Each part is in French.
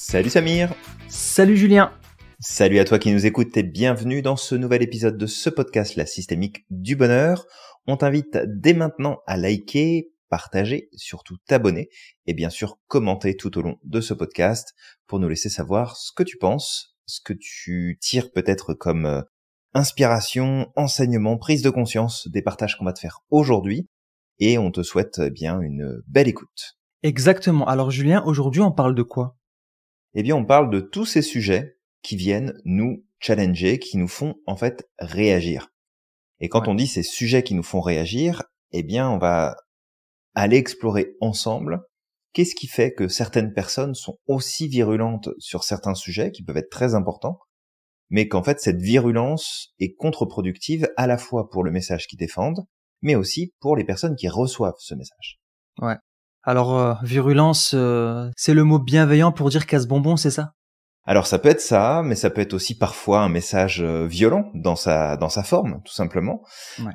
Salut Samir. Salut Julien. Salut à toi qui nous écoutes et bienvenue dans ce nouvel épisode de ce podcast La Systémique du Bonheur. On t'invite dès maintenant à liker, partager, surtout t'abonner et bien sûr commenter tout au long de ce podcast pour nous laisser savoir ce que tu penses, ce que tu tires peut-être comme inspiration, enseignement, prise de conscience des partages qu'on va te faire aujourd'hui et on te souhaite bien une belle écoute. Exactement. Alors Julien, aujourd'hui on parle de quoi ? Eh bien on parle de tous ces sujets qui viennent nous challenger, qui nous font en fait réagir. Et quand on dit ces sujets qui nous font réagir, eh bien on va aller explorer ensemble qu'est-ce qui fait que certaines personnes sont aussi virulentes sur certains sujets qui peuvent être très importants, mais qu'en fait cette virulence est contre-productive à la fois pour le message qu'ils défendent, mais aussi pour les personnes qui reçoivent ce message. Ouais. Alors virulence, c'est le mot bienveillant pour dire casse-bonbon, c'est ça ? Alors ça peut être ça, mais ça peut être aussi parfois un message violent dans sa forme, tout simplement. Ouais.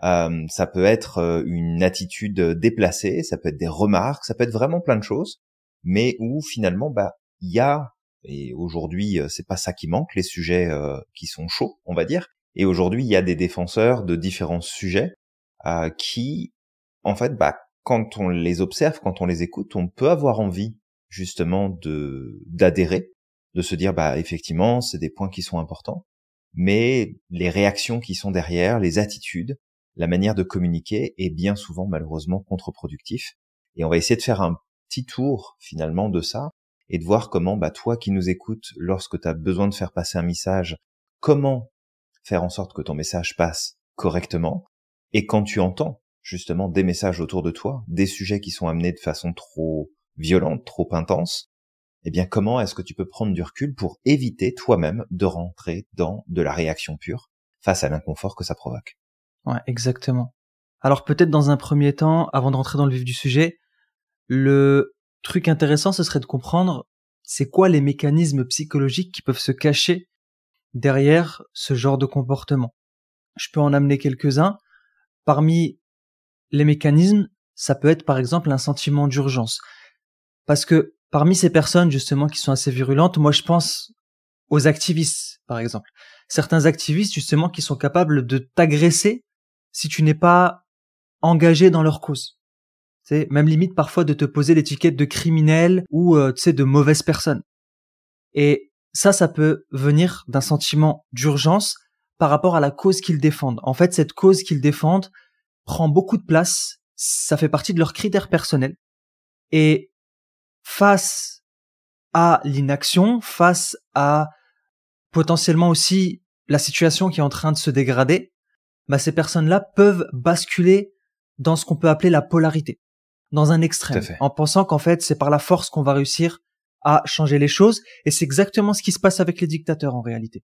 Ça peut être une attitude déplacée, ça peut être des remarques, ça peut être vraiment plein de choses, mais où finalement il y a, et aujourd'hui c'est pas ça qui manque, les sujets qui sont chauds, on va dire. Et aujourd'hui il y a des défenseurs de différents sujets qui, en fait, quand on les observe, quand on les écoute, on peut avoir envie justement d'adhérer, de se dire effectivement c'est des points qui sont importants, mais les réactions qui sont derrière, les attitudes, la manière de communiquer est bien souvent malheureusement contre-productif. Et on va essayer de faire un petit tour finalement de ça et de voir comment toi qui nous écoutes, lorsque tu as besoin de faire passer un message, comment faire en sorte que ton message passe correctement, et quand tu entends justement des messages autour de toi, des sujets qui sont amenés de façon trop violente, trop intense, eh bien, comment est-ce que tu peux prendre du recul pour éviter toi-même de rentrer dans de la réaction pure face à l'inconfort que ça provoque ? Ouais, exactement. Alors peut-être dans un premier temps, avant de rentrer dans le vif du sujet, le truc intéressant, ce serait de comprendre c'est quoi les mécanismes psychologiques qui peuvent se cacher derrière ce genre de comportement. Je peux en amener quelques-uns. Parmi les mécanismes, ça peut être par exemple un sentiment d'urgence. Parce que parmi ces personnes justement qui sont assez virulentes, moi je pense aux activistes par exemple. Certains activistes justement qui sont capables de t'agresser si tu n'es pas engagé dans leur cause. C'est même limite parfois de te poser l'étiquette de criminel ou de mauvaise personne. Et ça peut venir d'un sentiment d'urgence par rapport à la cause qu'ils défendent. En fait, cette cause qu'ils défendent prend beaucoup de place, ça fait partie de leurs critères personnels. Et face à l'inaction, face à potentiellement aussi la situation qui est en train de se dégrader, ces personnes-là peuvent basculer dans ce qu'on peut appeler la polarité, dans un extrême, en pensant qu'en fait c'est par la force qu'on va réussir à changer les choses, et c'est exactement ce qui se passe avec les dictateurs en réalité.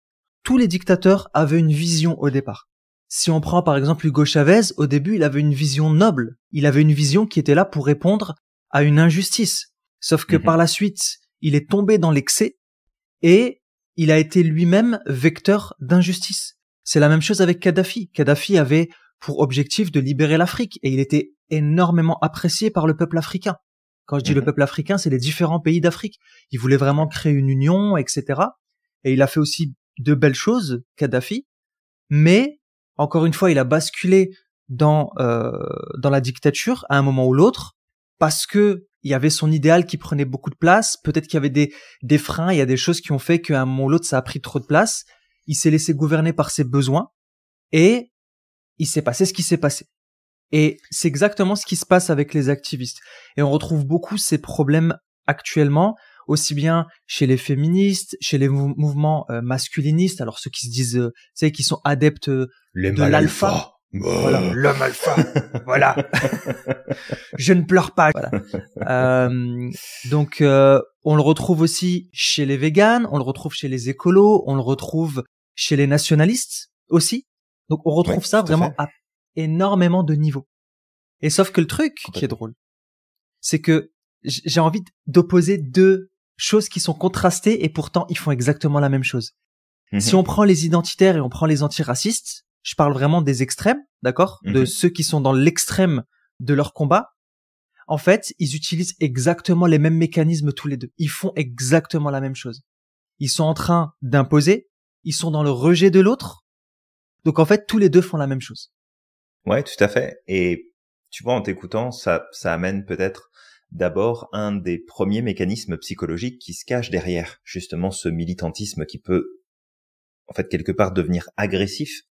Tous les dictateurs avaient une vision au départ. Si on prend par exemple Hugo Chavez, au début il avait une vision noble, il avait une vision qui était là pour répondre à une injustice. Sauf que par la suite, il est tombé dans l'excès et il a été lui-même vecteur d'injustice. C'est la même chose avec Kadhafi. Kadhafi avait pour objectif de libérer l'Afrique et il était énormément apprécié par le peuple africain. Quand je dis le peuple africain, c'est les différents pays d'Afrique. Il voulait vraiment créer une union, etc. Et il a fait aussi de belles choses, Kadhafi. Mais, encore une fois, il a basculé dans la dictature à un moment ou l'autre parce que il y avait son idéal qui prenait beaucoup de place, peut-être qu'il y avait des freins, il y a des choses qui ont fait qu'à un moment ou l'autre ça a pris trop de place, il s'est laissé gouverner par ses besoins et il s'est passé ce qui s'est passé. Et c'est exactement ce qui se passe avec les activistes. Et on retrouve beaucoup ces problèmes actuellement, aussi bien chez les féministes, chez les mouvements masculinistes, alors ceux qui se disent, qui sont adeptes de l'alpha. Voilà, l'homme alpha. Voilà. Je ne pleure pas. Voilà. Donc, on le retrouve aussi chez les véganes, on le retrouve chez les écolos, on le retrouve chez les nationalistes aussi. Donc, on retrouve ça vraiment à énormément de niveaux. Et sauf que le truc qui est drôle, c'est que j'ai envie d'opposer deux choses qui sont contrastées et pourtant ils font exactement la même chose. Si on prend les identitaires et on prend les antiracistes, je parle vraiment des extrêmes, d'accord, de ceux qui sont dans l'extrême de leur combat. en fait, ils utilisent exactement les mêmes mécanismes tous les deux. Ils font exactement la même chose. Ils sont en train d'imposer, ils sont dans le rejet de l'autre. Donc en fait, tous les deux font la même chose. Ouais, tout à fait. Et tu vois, en t'écoutant, ça amène peut-être d'abord un des premiers mécanismes psychologiques qui se cache derrière justement ce militantisme qui peut, en fait, quelque part devenir agressif.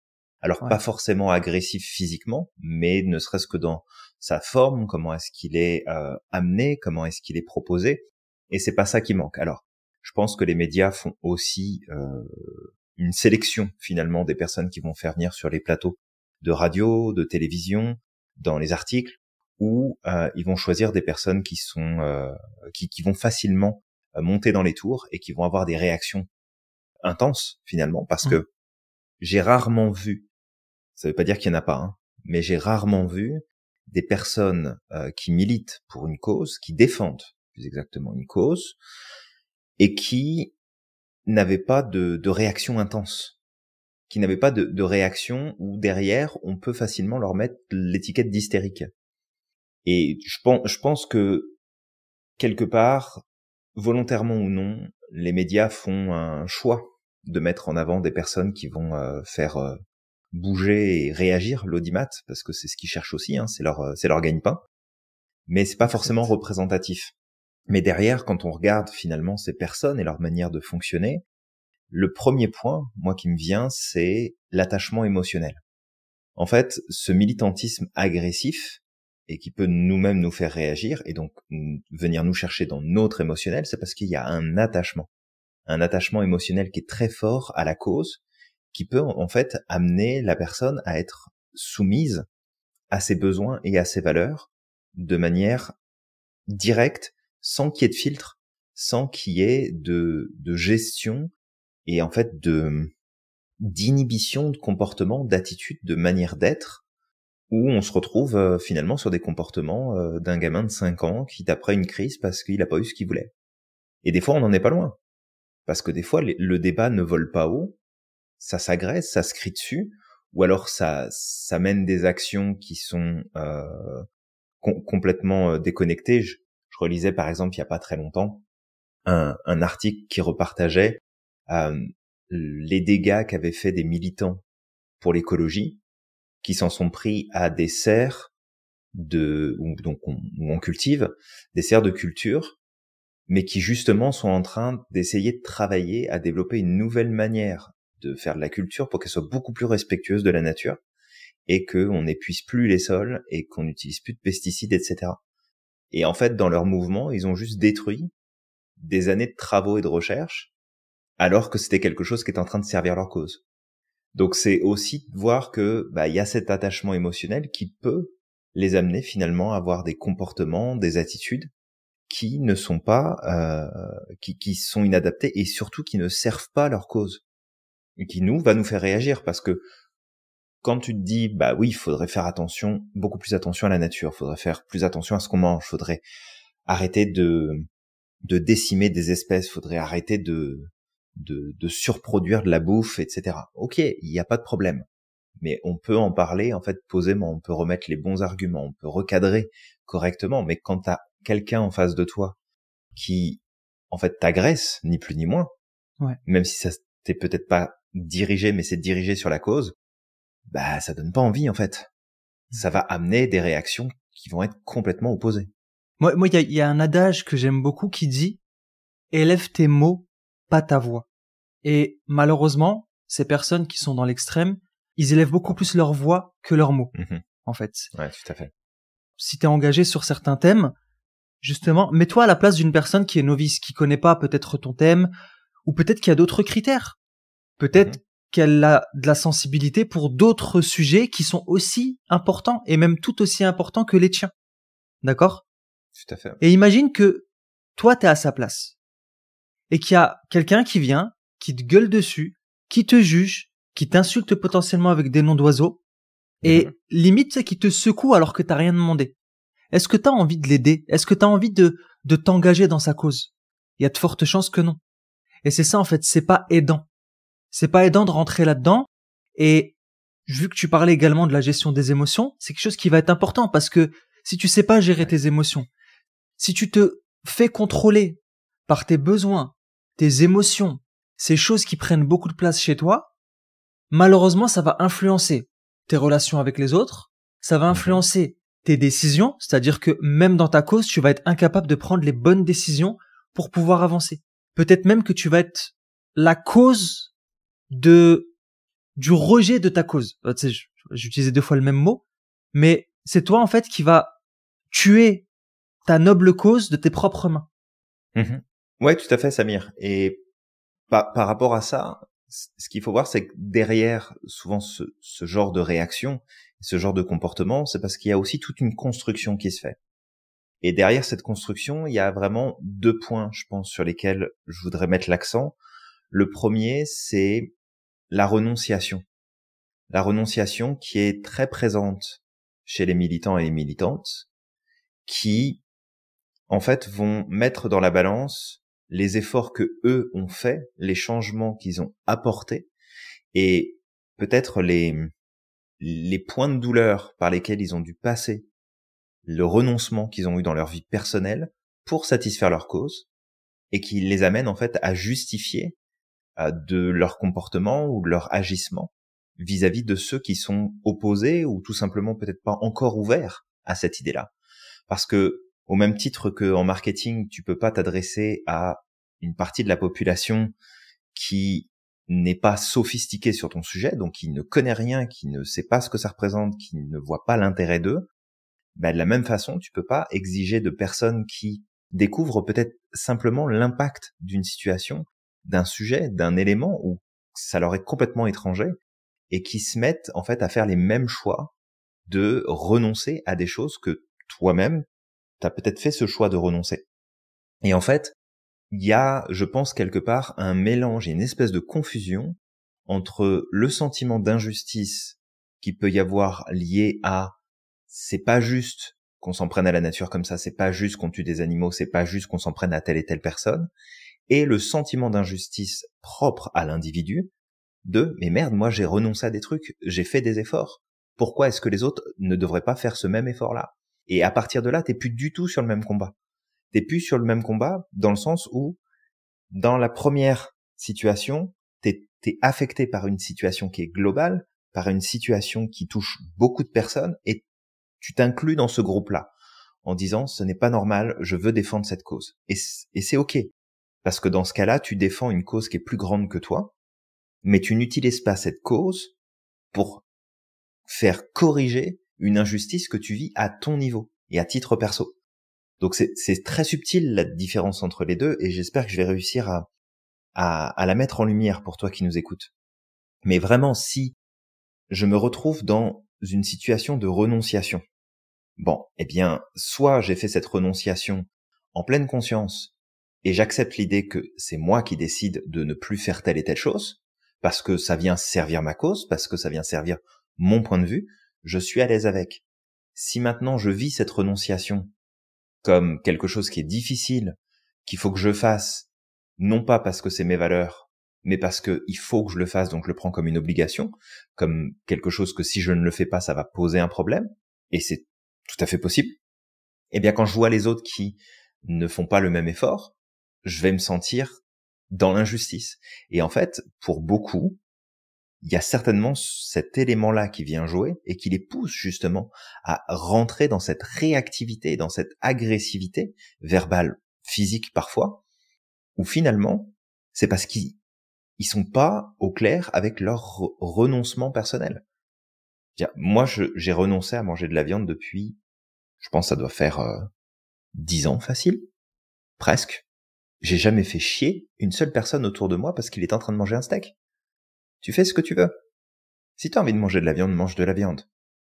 Alors pas forcément agressif physiquement, mais ne serait-ce que dans sa forme, comment est-ce qu'il est amené, comment est-ce qu'il est proposé. Et c'est pas ça qui manque. Alors, je pense que les médias font aussi une sélection finalement des personnes qui vont faire venir sur les plateaux de radio, de télévision, dans les articles, où ils vont choisir des personnes qui sont qui vont facilement monter dans les tours et qui vont avoir des réactions intenses finalement, parce que j'ai rarement vu, ça veut pas dire qu'il y en a pas, hein, mais j'ai rarement vu des personnes qui militent pour une cause, qui défendent plus exactement une cause, et qui n'avaient pas de réaction intense, qui n'avaient pas de réaction où derrière on peut facilement leur mettre l'étiquette d'hystérique. Et je pense que quelque part, volontairement ou non, les médias font un choix de mettre en avant des personnes qui vont faire bouger et réagir l'audimat, parce que c'est ce qu'ils cherchent aussi, hein, c'est leur gagne-pain. Mais c'est pas forcément représentatif. Mais derrière, quand on regarde finalement ces personnes et leur manière de fonctionner, le premier point, moi, qui me vient, c'est l'attachement émotionnel. En fait, ce militantisme agressif, et qui peut nous-mêmes nous faire réagir, et donc venir nous chercher dans notre émotionnel, c'est parce qu'il y a un attachement émotionnel qui est très fort à la cause, qui peut en fait amener la personne à être soumise à ses besoins et à ses valeurs de manière directe, sans qu'il y ait de filtre, sans qu'il y ait de gestion et en fait d'inhibition de comportement, d'attitude, de manière d'être, où on se retrouve finalement sur des comportements d'un gamin de 5 ans qui taperait une crise parce qu'il a pas eu ce qu'il voulait. Et des fois, on n'en est pas loin. Parce que des fois, le débat ne vole pas haut, ça s'agresse, ça se crie dessus, ou alors ça mène des actions qui sont complètement déconnectées. Je relisais par exemple il y a pas très longtemps un article qui repartageait les dégâts qu'avaient fait des militants pour l'écologie, qui s'en sont pris à des serres où on cultive, des serres de culture, mais qui justement sont en train d'essayer de travailler à développer une nouvelle manière de faire de la culture pour qu'elle soit beaucoup plus respectueuse de la nature et qu'on n'épuise plus les sols et qu'on n'utilise plus de pesticides, etc. Et en fait, dans leur mouvement, ils ont juste détruit des années de travaux et de recherche alors que c'était quelque chose qui était en train de servir leur cause. Donc c'est aussi de voir que il y a cet attachement émotionnel qui peut les amener finalement à avoir des comportements, des attitudes qui ne sont pas qui sont inadaptés et surtout qui ne servent pas leur cause et qui va nous faire réagir, parce que quand tu te dis oui, il faudrait faire beaucoup plus attention à la nature, faudrait faire plus attention à ce qu'on mange, faudrait arrêter de décimer des espèces, faudrait arrêter de surproduire de la bouffe, etc. Ok, il n'y a pas de problème. Mais on peut en parler, en fait, posément, on peut remettre les bons arguments, on peut recadrer correctement, mais quand t'as quelqu'un en face de toi qui, en fait, t'agresse, ni plus ni moins, même si ça t'est peut-être pas dirigé, mais c'est dirigé sur la cause, ça donne pas envie, en fait. Ça va amener des réactions qui vont être complètement opposées. Moi, il y a un adage que j'aime beaucoup qui dit « Élève tes mots, pas ta voix ». Et malheureusement, ces personnes qui sont dans l'extrême, ils élèvent beaucoup plus leur voix que leurs mots, en fait. Ouais, tout à fait. Si t'es engagé sur certains thèmes, justement, mets-toi à la place d'une personne qui est novice, qui connaît pas peut-être ton thème, ou peut-être qu'il y a d'autres critères. Peut-être qu'elle a de la sensibilité pour d'autres sujets qui sont aussi importants, et même tout aussi importants que les tiens. D'accord ? Tout à fait. Et imagine que toi, t'es à sa place. Et qu'il y a quelqu'un qui vient, qui te gueule dessus, qui te juge, qui t'insulte potentiellement avec des noms d'oiseaux, et limite, c'est qui te secoue alors que t'as rien demandé. Est-ce que t'as envie de l'aider? Est-ce que t'as envie de t'engager dans sa cause? Il y a de fortes chances que non. Et c'est ça, en fait, c'est pas aidant. C'est pas aidant de rentrer là-dedans. Et vu que tu parlais également de la gestion des émotions, c'est quelque chose qui va être important, parce que si tu sais pas gérer tes émotions, Si tu te fais contrôler par tes besoins, tes émotions, ces choses qui prennent beaucoup de place chez toi, malheureusement, ça va influencer tes relations avec les autres, ça va influencer tes décisions, c'est-à-dire que même dans ta cause, tu vas être incapable de prendre les bonnes décisions pour pouvoir avancer. Peut-être même que tu vas être la cause du rejet de ta cause. Tu sais, j'utilisais 2 fois le même mot, mais c'est toi en fait qui va tuer ta noble cause de tes propres mains. Ouais, tout à fait, Samir. Et par rapport à ça, ce qu'il faut voir, c'est que derrière souvent ce genre de réaction, ce genre de comportement, c'est parce qu'il y a aussi toute une construction qui se fait. Et derrière cette construction, il y a vraiment 2 points, je pense, sur lesquels je voudrais mettre l'accent. Le premier, c'est la renonciation. La renonciation qui est très présente chez les militants et les militantes, qui, en fait, vont mettre dans la balance les efforts que eux ont faits, les changements qu'ils ont apportés, et peut-être les points de douleur par lesquels ils ont dû passer, le renoncement qu'ils ont eu dans leur vie personnelle pour satisfaire leur cause, et qui les amène en fait à justifier de leur comportement ou de leur agissement vis-à-vis de ceux qui sont opposés ou tout simplement peut-être pas encore ouverts à cette idée-là. Parce que au même titre qu'en marketing, tu peux pas t'adresser à une partie de la population qui n'est pas sophistiquée sur ton sujet, donc qui ne connaît rien, qui ne sait pas ce que ça représente, qui ne voit pas l'intérêt d'eux. Ben, de la même façon, tu peux pas exiger de personnes qui découvrent peut-être simplement l'impact d'une situation, d'un sujet, d'un élément où ça leur est complètement étranger et qui se mettent en fait à faire les mêmes choix de renoncer à des choses que toi-même t'as peut-être fait ce choix de renoncer. Et en fait, il y a, je pense, quelque part un mélange et une espèce de confusion entre le sentiment d'injustice qui peut y avoir lié à c'est pas juste qu'on s'en prenne à la nature comme ça, c'est pas juste qu'on tue des animaux, c'est pas juste qu'on s'en prenne à telle et telle personne, et le sentiment d'injustice propre à l'individu de mais merde, moi j'ai renoncé à des trucs, j'ai fait des efforts, pourquoi est-ce que les autres ne devraient pas faire ce même effort-là? Et à partir de là, t'es plus du tout sur le même combat. T'es plus sur le même combat dans le sens où dans la première situation, t'es affecté par une situation qui est globale, par une situation qui touche beaucoup de personnes, et tu t'inclus dans ce groupe-là en disant ce n'est pas normal, je veux défendre cette cause. Et c'est ok, parce que dans ce cas-là, tu défends une cause qui est plus grande que toi, mais tu n'utilises pas cette cause pour faire corriger une injustice que tu vis à ton niveau et à titre perso. Donc c'est très subtil la différence entre les deux, et j'espère que je vais réussir à la mettre en lumière pour toi qui nous écoutes. Mais vraiment, si je me retrouve dans une situation de renonciation, bon, eh bien, soit j'ai fait cette renonciation en pleine conscience et j'accepte l'idée que c'est moi qui décide de ne plus faire telle et telle chose, parce que ça vient servir ma cause, parce que ça vient servir mon point de vue, je suis à l'aise avec. Si maintenant je vis cette renonciation comme quelque chose qui est difficile, qu'il faut que je fasse, non pas parce que c'est mes valeurs, mais parce que il faut que je le fasse, donc je le prends comme une obligation, comme quelque chose que si je ne le fais pas, ça va poser un problème, et c'est tout à fait possible. Eh bien, quand je vois les autres qui ne font pas le même effort, je vais me sentir dans l'injustice. Et en fait, pour beaucoup, il y a certainement cet élément-là qui vient jouer et qui les pousse justement à rentrer dans cette réactivité, dans cette agressivité verbale, physique parfois, où finalement, c'est parce qu'ils sont pas au clair avec leur renoncement personnel. Moi, j'ai renoncé à manger de la viande depuis, je pense que ça doit faire 10 ans facile, presque. J'ai jamais fait chier une seule personne autour de moi parce qu'il est en train de manger un steak. Tu fais ce que tu veux. Si t'as envie de manger de la viande, mange de la viande.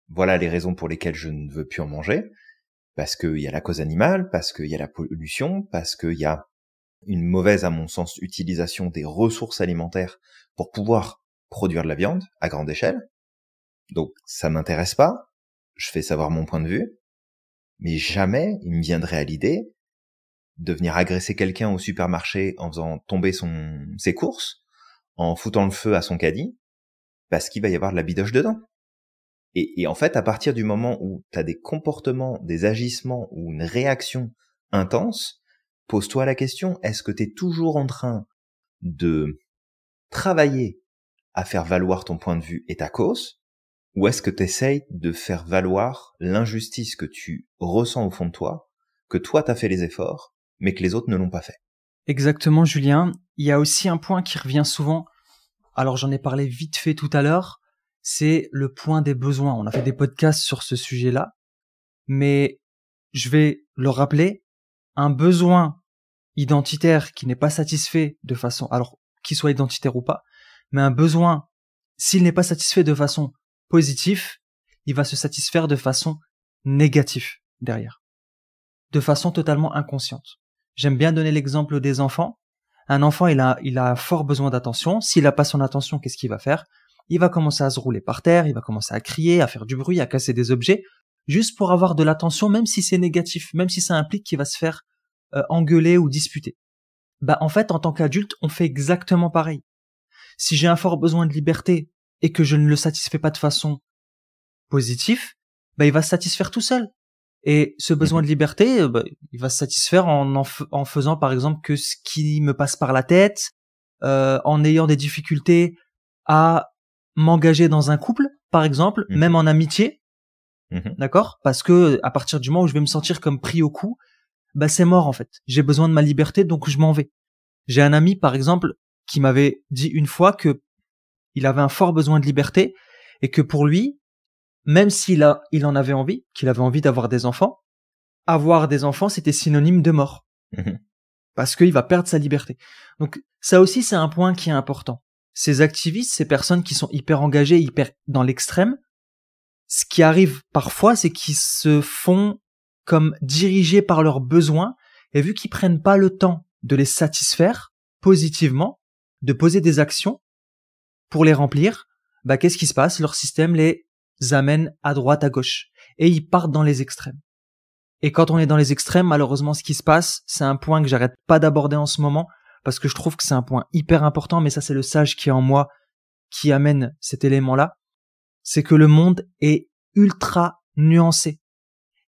Voilà les raisons pour lesquelles je ne veux plus en manger. Parce qu'il y a la cause animale, parce qu'il y a la pollution, parce qu'il y a une mauvaise, à mon sens, utilisation des ressources alimentaires pour pouvoir produire de la viande à grande échelle. Donc ça m'intéresse pas. Je fais savoir mon point de vue. Mais jamais il me viendrait à l'idée de venir agresser quelqu'un au supermarché en faisant tomber ses courses, en foutant le feu à son caddie, parce qu'il va y avoir de la bidoche dedans. Et en fait, à partir du moment où tu as des comportements, des agissements ou une réaction intense, pose-toi la question, est-ce que tu es toujours en train de travailler à faire valoir ton point de vue et ta cause, ou est-ce que tu essayes de faire valoir l'injustice que tu ressens au fond de toi, que toi t'as fait les efforts, mais que les autres ne l'ont pas fait? Exactement, Julien. Il y a aussi un point qui revient souvent. Alors j'en ai parlé vite fait tout à l'heure. C'est le point des besoins. On a fait des podcasts sur ce sujet-là, mais je vais le rappeler. Un besoin identitaire qui n'est pas satisfait de façon, alors qu'il soit identitaire ou pas, mais un besoin, s'il n'est pas satisfait de façon positive, il va se satisfaire de façon négative derrière, de façon totalement inconsciente. J'aime bien donner l'exemple des enfants. Un enfant, il a fort besoin d'attention. S'il n'a pas son attention, qu'est-ce qu'il va faire? Il va commencer à se rouler par terre, il va commencer à crier, à faire du bruit, à casser des objets, juste pour avoir de l'attention, même si c'est négatif, même si ça implique qu'il va se faire engueuler ou disputer. Bah en fait, en tant qu'adulte, on fait exactement pareil. Si j'ai un fort besoin de liberté et que je ne le satisfais pas de façon positive, bah il va se satisfaire tout seul. Et ce besoin de liberté, bah, il va se satisfaire en faisant par exemple que ce qui me passe par la tête, en ayant des difficultés à m'engager dans un couple, par exemple, même en amitié, d'accord? Parce que à partir du moment où je vais me sentir comme pris au cou, bah c'est mort en fait. J'ai besoin de ma liberté, donc je m'en vais. J'ai un ami par exemple qui m'avait dit une fois que il avait un fort besoin de liberté et que pour lui, même il en avait envie, qu'il avait envie d'avoir des enfants, avoir des enfants c'était synonyme de mort. Parce qu'il va perdre sa liberté. Donc ça aussi c'est un point qui est important. Ces activistes, ces personnes qui sont hyper engagées, hyper dans l'extrême, ce qui arrive parfois c'est qu'ils se font comme dirigés par leurs besoins, et vu qu'ils prennent pas le temps de les satisfaire positivement, de poser des actions pour les remplir, bah qu'est-ce qui se passe? Leur système les amène à droite, à gauche, et ils partent dans les extrêmes. Et quand on est dans les extrêmes, malheureusement, ce qui se passe, c'est un point que j'arrête pas d'aborder en ce moment, parce que je trouve que c'est un point hyper important, mais ça c'est le sage qui est en moi qui amène cet élément-là, c'est que le monde est ultra nuancé.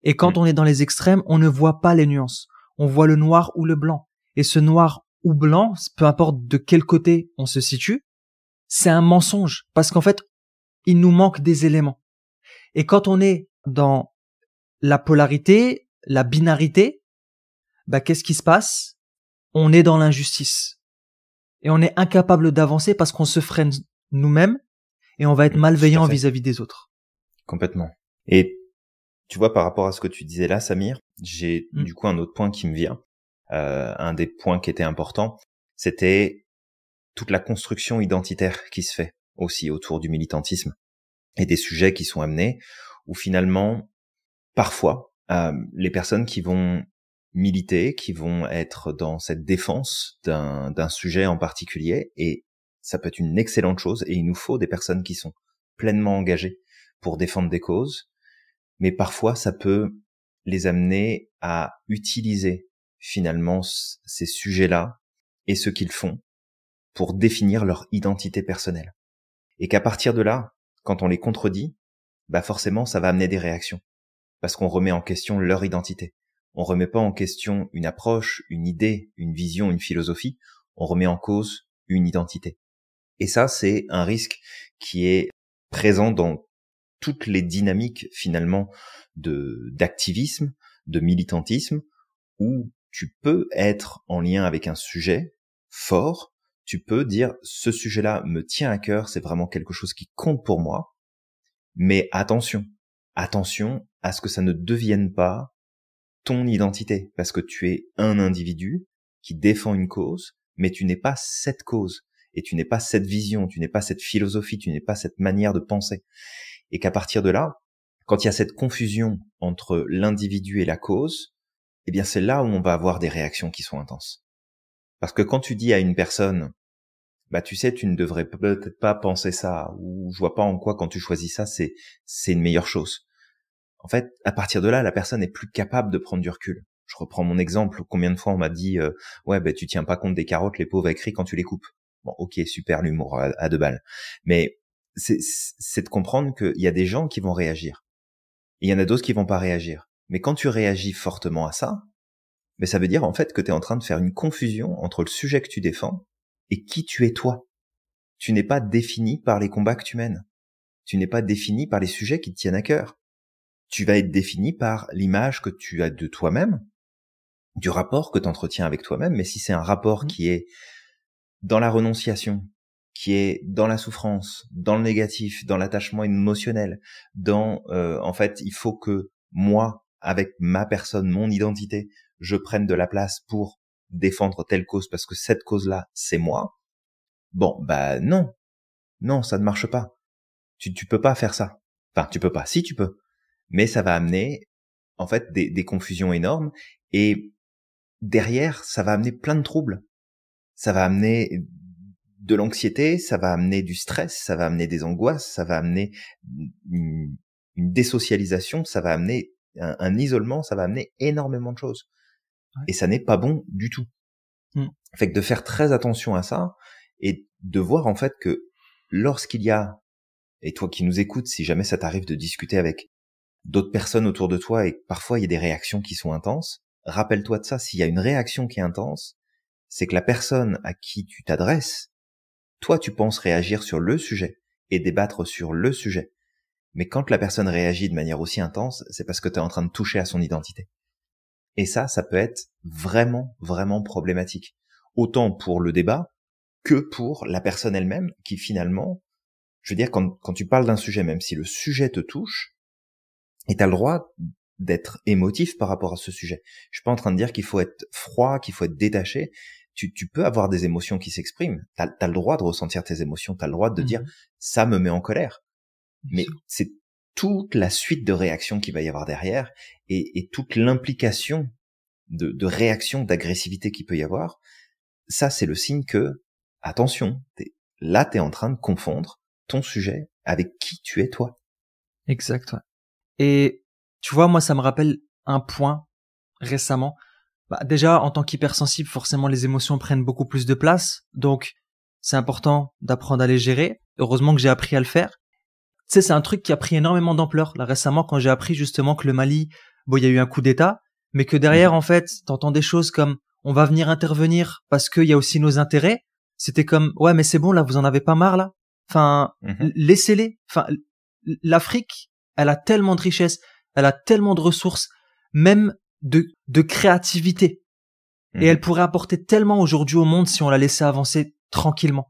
Et quand on est dans les extrêmes, on ne voit pas les nuances. On voit le noir ou le blanc. Et ce noir ou blanc, peu importe de quel côté on se situe, c'est un mensonge. Parce qu'en fait, il nous manque des éléments. Et quand on est dans la polarité, la binarité, bah qu'est-ce qui se passe? On est dans l'injustice. Et on est incapable d'avancer parce qu'on se freine nous-mêmes et on va être malveillant vis-à-vis des autres. Complètement. Et tu vois, par rapport à ce que tu disais là, Samir, j'ai du coup un autre point qui me vient. Un des points qui était important, c'était toute la construction identitaire qui se fait aussi autour du militantisme et des sujets qui sont amenés, où finalement, parfois, les personnes qui vont militer, qui vont être dans cette défense d'un sujet en particulier, et ça peut être une excellente chose, et il nous faut des personnes qui sont pleinement engagées pour défendre des causes, mais parfois ça peut les amener à utiliser finalement ces sujets-là et ce qu'ils font pour définir leur identité personnelle. Et qu'à partir de là, quand on les contredit, bah forcément ça va amener des réactions, parce qu'on remet en question leur identité. On remet pas en question une approche, une idée, une vision, une philosophie, on remet en cause une identité. Et ça, c'est un risque qui est présent dans toutes les dynamiques finalement d'activisme, de militantisme, où tu peux être en lien avec un sujet fort, tu peux dire ce sujet-là me tient à cœur, c'est vraiment quelque chose qui compte pour moi, mais attention à ce que ça ne devienne pas ton identité, parce que tu es un individu qui défend une cause, mais tu n'es pas cette cause, et tu n'es pas cette vision, tu n'es pas cette philosophie, tu n'es pas cette manière de penser. Et qu'à partir de là, quand il y a cette confusion entre l'individu et la cause, eh bien c'est là où on va avoir des réactions qui sont intenses. Parce que quand tu dis à une personne, bah tu sais, tu ne devrais peut-être pas penser ça, ou je vois pas en quoi quand tu choisis ça, c'est une meilleure chose. En fait, à partir de là, la personne est plus capable de prendre du recul. Je reprends mon exemple. Combien de fois on m'a dit ouais, ben tu tiens pas compte des carottes, les pauvres écrits quand tu les coupes. Bon, ok, super l'humour à deux balles. Mais c'est de comprendre qu'il y a des gens qui vont réagir. Et il y en a d'autres qui vont pas réagir. Mais quand tu réagis fortement à ça, mais ça veut dire en fait que tu es en train de faire une confusion entre le sujet que tu défends et qui tu es toi. Tu n'es pas défini par les combats que tu mènes. Tu n'es pas défini par les sujets qui te tiennent à cœur. Tu vas être défini par l'image que tu as de toi-même, du rapport que tu entretiens avec toi-même, mais si c'est un rapport qui est dans la renonciation, qui est dans la souffrance, dans le négatif, dans l'attachement émotionnel, dans en fait, il faut que moi, avec ma personne, mon identité, je prenne de la place pour défendre telle cause parce que cette cause-là, c'est moi. Bon, bah non, ça ne marche pas. Tu peux pas faire ça. Enfin, tu peux pas. Si, tu peux. Mais ça va amener, en fait, des confusions énormes. Et derrière, ça va amener plein de troubles. Ça va amener de l'anxiété, ça va amener du stress, ça va amener des angoisses, ça va amener une désocialisation, ça va amener un isolement, ça va amener énormément de choses. Ouais. Et ça n'est pas bon du tout. Fait que de faire très attention à ça et de voir en fait que lorsqu'il y a, et toi qui nous écoutes, si jamais ça t'arrive de discuter avec d'autres personnes autour de toi et que parfois il y a des réactions qui sont intenses, rappelle-toi de ça. S'il y a une réaction qui est intense, c'est que la personne à qui tu t'adresses, toi tu penses réagir sur le sujet et débattre sur le sujet. Mais quand la personne réagit de manière aussi intense, c'est parce que tu es en train de toucher à son identité. Et ça peut être vraiment, vraiment problématique. Autant pour le débat que pour la personne elle-même qui finalement, je veux dire, quand tu parles d'un sujet, même si le sujet te touche, et t'as le droit d'être émotif par rapport à ce sujet. Je suis pas en train de dire qu'il faut être froid, qu'il faut être détaché. Tu peux avoir des émotions qui s'expriment. T'as le droit de ressentir tes émotions. T'as le droit de dire ça me met en colère. Mais c'est toute la suite de réactions qu'il va y avoir derrière et toute l'implication de réaction, d'agressivité qu'il peut y avoir. Ça, c'est le signe que, attention, t'es en train de confondre ton sujet avec qui tu es toi. Exact, ouais. Et tu vois, moi, ça me rappelle un point récemment. Déjà, en tant qu'hypersensible, forcément, les émotions prennent beaucoup plus de place. Donc, c'est important d'apprendre à les gérer. Heureusement que j'ai appris à le faire. Tu sais, c'est un truc qui a pris énormément d'ampleur. Là, récemment, quand j'ai appris justement que le Mali, bon, il y a eu un coup d'État, mais que derrière, en fait, t'entends des choses comme on va venir intervenir parce qu'il y a aussi nos intérêts. C'était comme, ouais, mais c'est bon, là, vous en avez pas marre, là. Enfin, laissez-les. Enfin, l'Afrique, elle a tellement de richesses, elle a tellement de ressources, même de créativité. Et elle pourrait apporter tellement aujourd'hui au monde si on la laissait avancer tranquillement.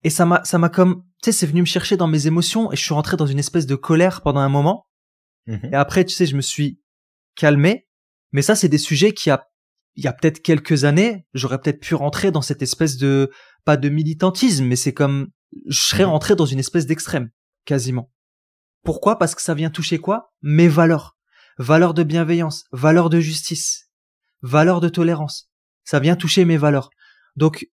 Et ça m'a comme, tu sais, c'est venu me chercher dans mes émotions et je suis rentré dans une espèce de colère pendant un moment. Et après, tu sais, je me suis calmé. Mais ça, c'est des sujets il y a peut-être quelques années, j'aurais peut-être pu rentrer dans cette espèce de, pas de militantisme, mais c'est comme, je serais rentré dans une espèce d'extrême, quasiment. Pourquoi? Parce que ça vient toucher quoi? Mes valeurs. Valeurs de bienveillance, valeurs de justice, valeurs de tolérance. Ça vient toucher mes valeurs. Donc,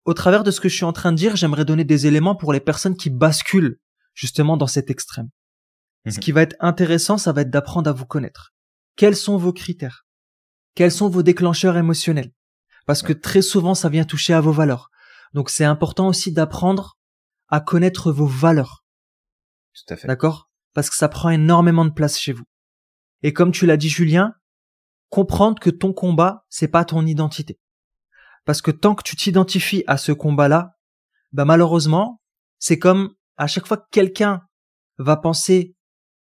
au travers de ce que je suis en train de dire, j'aimerais donner des éléments pour les personnes qui basculent justement dans cet extrême. Ce qui va être intéressant, ça va être d'apprendre à vous connaître. Quels sont vos critères? Quels sont vos déclencheurs émotionnels? Parce que très souvent, ça vient toucher à vos valeurs. Donc, c'est important aussi d'apprendre à connaître vos valeurs. Tout à fait. D'accord? Parce que ça prend énormément de place chez vous. Et comme tu l'as dit, Julien, comprendre que ton combat, c'est pas ton identité. Parce que tant que tu t'identifies à ce combat-là, bah malheureusement, c'est comme à chaque fois que quelqu'un va penser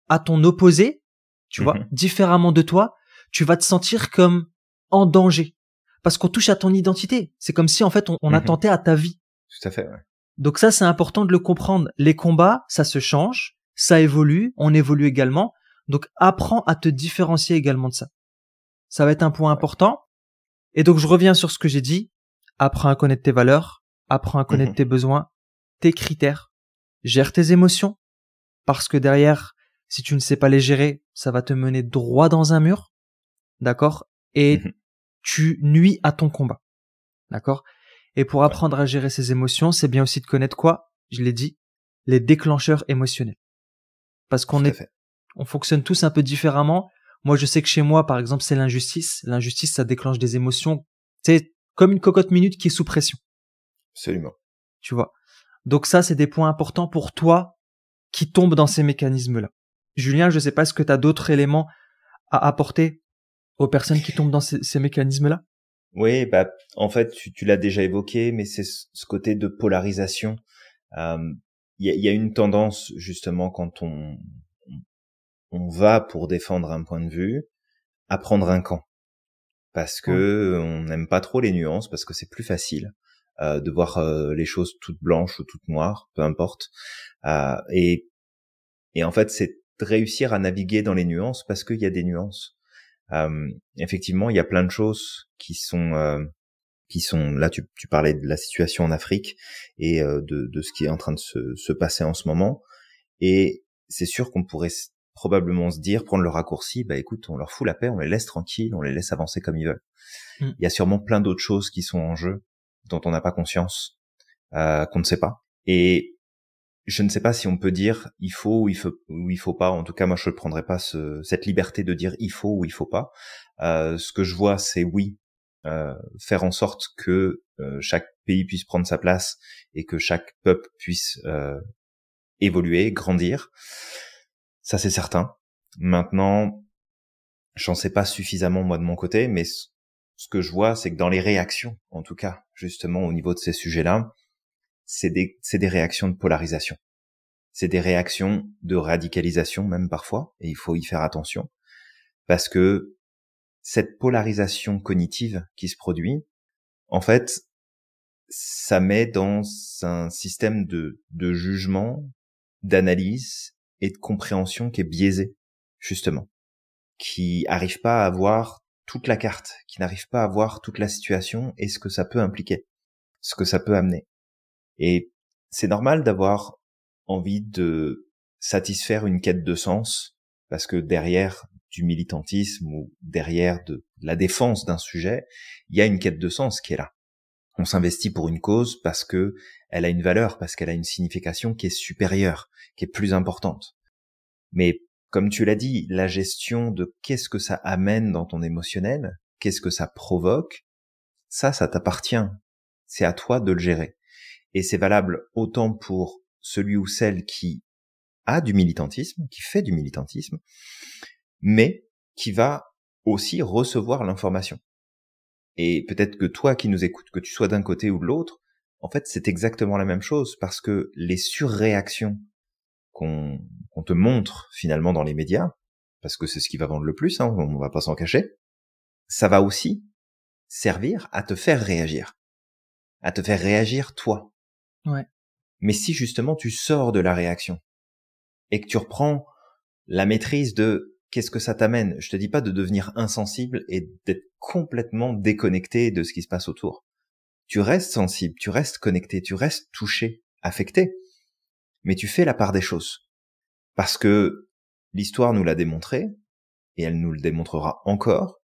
à ton opposé, tu vois, différemment de toi, tu vas te sentir comme en danger. Parce qu'on touche à ton identité. C'est comme si en fait on attentait à ta vie. Tout à fait, ouais. Donc ça, c'est important de le comprendre. Les combats, ça se change, ça évolue, on évolue également. Donc apprends à te différencier également de ça. Ça va être un point important. Et donc je reviens sur ce que j'ai dit. Apprends à connaître tes valeurs, apprends à connaître tes besoins, tes critères. Gère tes émotions. Parce que derrière, si tu ne sais pas les gérer, ça va te mener droit dans un mur. D'accord? Et tu nuis à ton combat. D'accord? Et pour apprendre à gérer ses émotions, c'est bien aussi de connaître quoi? Je l'ai dit, les déclencheurs émotionnels. Parce qu'on on fonctionne tous un peu différemment. Moi, je sais que chez moi, par exemple, c'est l'injustice. L'injustice, ça déclenche des émotions. C'est comme une cocotte minute qui est sous pression. Absolument. Tu vois? Donc ça, c'est des points importants pour toi qui tombent dans ces mécanismes-là. Julien, je sais pas, est-ce que tu as d'autres éléments à apporter aux personnes qui tombent dans ces mécanismes-là? Oui, bah en fait, tu l'as déjà évoqué, mais c'est ce côté de polarisation. Il y a une tendance justement quand on va pour défendre un point de vue à prendre un camp, parce que on n'aime pas trop les nuances, parce que c'est plus facile de voir les choses toutes blanches ou toutes noires, peu importe. Et en fait, c'est de réussir à naviguer dans les nuances parce qu'il y a des nuances. Effectivement, il y a plein de choses qui sont là. Tu parlais de la situation en Afrique et de ce qui est en train de se passer en ce moment. Et c'est sûr qu'on pourrait probablement se dire, prendre le raccourci, bah écoute, on leur fout la paix, on les laisse tranquilles, on les laisse avancer comme ils veulent. Il y a sûrement plein d'autres choses qui sont en jeu dont on n'a pas conscience, qu'on ne sait pas. Et je ne sais pas si on peut dire il faut ou il faut pas. En tout cas, moi, je ne prendrais pas cette liberté de dire il faut ou il faut pas. Ce que je vois, c'est oui, faire en sorte que chaque pays puisse prendre sa place et que chaque peuple puisse évoluer, grandir. Ça, c'est certain. Maintenant, j'en sais pas suffisamment moi de mon côté, mais ce que je vois, c'est que dans les réactions, en tout cas, justement au niveau de ces sujets-là, c'est des réactions de polarisation. C'est des réactions de radicalisation même parfois, et il faut y faire attention, parce que cette polarisation cognitive qui se produit, en fait, ça met dans un système de jugement, d'analyse et de compréhension qui est biaisé, justement, qui arrive pas à voir toute la carte, qui n'arrive pas à voir toute la situation et ce que ça peut impliquer, ce que ça peut amener. Et c'est normal d'avoir envie de satisfaire une quête de sens, parce que derrière du militantisme ou derrière de la défense d'un sujet, il y a une quête de sens qui est là. On s'investit pour une cause parce que elle a une valeur, parce qu'elle a une signification qui est supérieure, qui est plus importante. Mais comme tu l'as dit, la gestion de qu'est-ce que ça amène dans ton émotionnel, qu'est-ce que ça provoque, ça t'appartient. C'est à toi de le gérer. Et c'est valable autant pour celui ou celle qui a du militantisme, qui fait du militantisme, mais qui va aussi recevoir l'information. Et peut-être que toi qui nous écoutes, que tu sois d'un côté ou de l'autre, en fait, c'est exactement la même chose, parce que les surréactions qu'on te montre finalement dans les médias, parce que c'est ce qui va vendre le plus, hein, on va pas s'en cacher, ça va aussi servir à te faire réagir toi. Ouais. Mais si justement tu sors de la réaction et que tu reprends la maîtrise de qu'est-ce que ça t'amène, je te dis pas de devenir insensible et d'être complètement déconnecté de ce qui se passe autour. Tu restes sensible, tu restes connecté, tu restes touché, affecté, mais tu fais la part des choses. Parce que l'histoire nous l'a démontré, et elle nous le démontrera encore,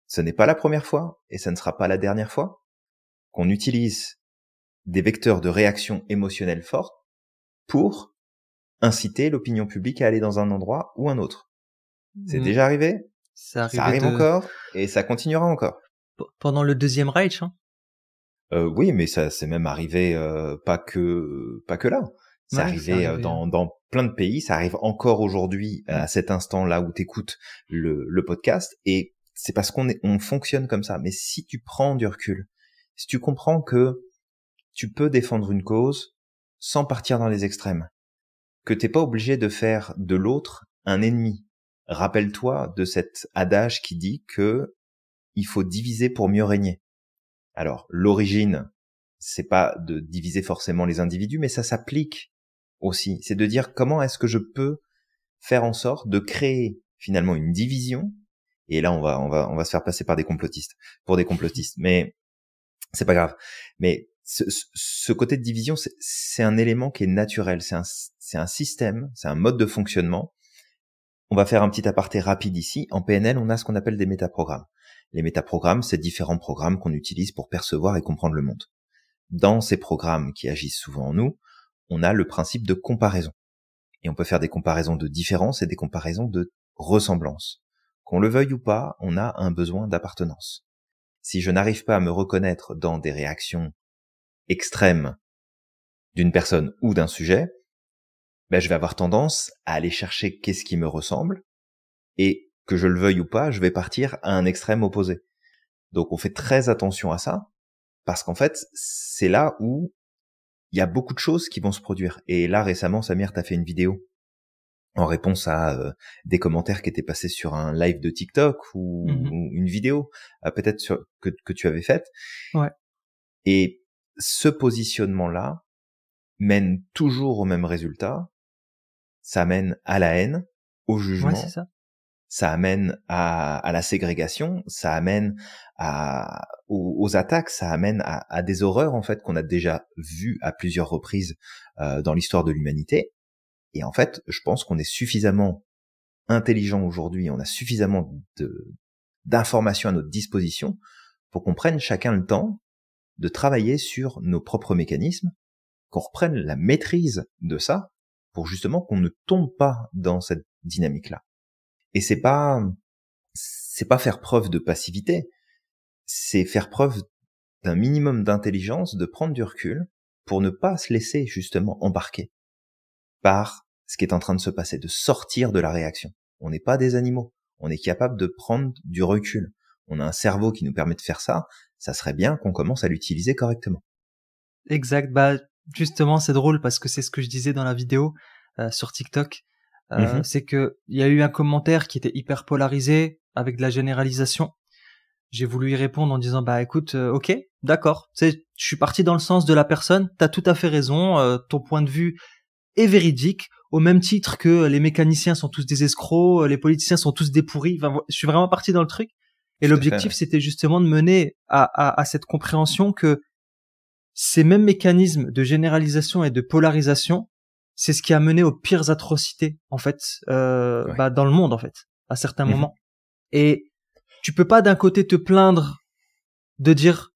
ce n'est pas la première fois, et ça ne sera pas la dernière fois, qu'on utilise des vecteurs de réaction émotionnelle forte pour inciter l'opinion publique à aller dans un endroit ou un autre. C'est déjà arrivé, ça arrive encore, et ça continuera encore. Pendant le Deuxième Reich, hein. Oui, mais ça c'est même arrivé pas que là. C'est arrivé dans plein de pays, ça arrive encore aujourd'hui à cet instant-là où t'écoutes le podcast, et c'est parce on fonctionne comme ça. Mais si tu prends du recul, si tu comprends que tu peux défendre une cause sans partir dans les extrêmes, que t'es pas obligé de faire de l'autre un ennemi. Rappelle-toi de cet adage qui dit que il faut diviser pour mieux régner. Alors, l'origine, c'est pas de diviser forcément les individus, mais ça s'applique aussi. C'est de dire comment est-ce que je peux faire en sorte de créer finalement une division. Et là, on va se faire passer pour des complotistes. Mais c'est pas grave. Mais ce côté de division, c'est un élément qui est naturel. C'est un système, c'est un mode de fonctionnement. On va faire un petit aparté rapide ici. En PNL, on a ce qu'on appelle des métaprogrammes. Les métaprogrammes, c'est différents programmes qu'on utilise pour percevoir et comprendre le monde. Dans ces programmes qui agissent souvent en nous, on a le principe de comparaison. Et on peut faire des comparaisons de différence et des comparaisons de ressemblance. Qu'on le veuille ou pas, on a un besoin d'appartenance. Si je n'arrive pas à me reconnaître dans des réactions extrêmes d'une personne ou d'un sujet, je vais avoir tendance à aller chercher qu'est-ce qui me ressemble, et que je le veuille ou pas, je vais partir à un extrême opposé. Donc on fait très attention à ça, parce qu'en fait, c'est là où il y a beaucoup de choses qui vont se produire. Et là, récemment, Samir, t'as fait une vidéo en réponse à des commentaires qui étaient passés sur un live de TikTok ou une vidéo, peut-être que tu avais faite. Ouais. Et ce positionnement-là mène toujours au même résultat. Ça mène à la haine, au jugement. Ouais, c'est ça. Ça amène à la ségrégation, ça amène aux attaques, ça amène à des horreurs en fait qu'on a déjà vues à plusieurs reprises dans l'histoire de l'humanité. Et en fait, je pense qu'on est suffisamment intelligent aujourd'hui, on a suffisamment d'informations à notre disposition pour qu'on prenne chacun le temps de travailler sur nos propres mécanismes, qu'on reprenne la maîtrise de ça pour justement qu'on ne tombe pas dans cette dynamique-là. Et c'est pas faire preuve de passivité, c'est faire preuve d'un minimum d'intelligence, de prendre du recul pour ne pas se laisser justement embarquer par ce qui est en train de se passer, de sortir de la réaction. On n'est pas des animaux, on est capable de prendre du recul. On a un cerveau qui nous permet de faire ça, ça serait bien qu'on commence à l'utiliser correctement. Exact, bah justement c'est drôle parce que c'est ce que je disais dans la vidéo sur TikTok. C'est que il y a eu un commentaire qui était hyper polarisé avec de la généralisation. J'ai voulu y répondre en disant bah écoute, ok, d'accord, je suis parti dans le sens de la personne, t'as tout à fait raison, ton point de vue est véridique, au même titre que les mécaniciens sont tous des escrocs, les politiciens sont tous des pourris. Enfin, je suis vraiment parti dans le truc. Et l'objectif, c'était justement de mener à cette compréhension que ces mêmes mécanismes de généralisation et de polarisation, c'est ce qui a mené aux pires atrocités en fait dans le monde en fait à certains moments. Et tu peux pas d'un côté te plaindre de dire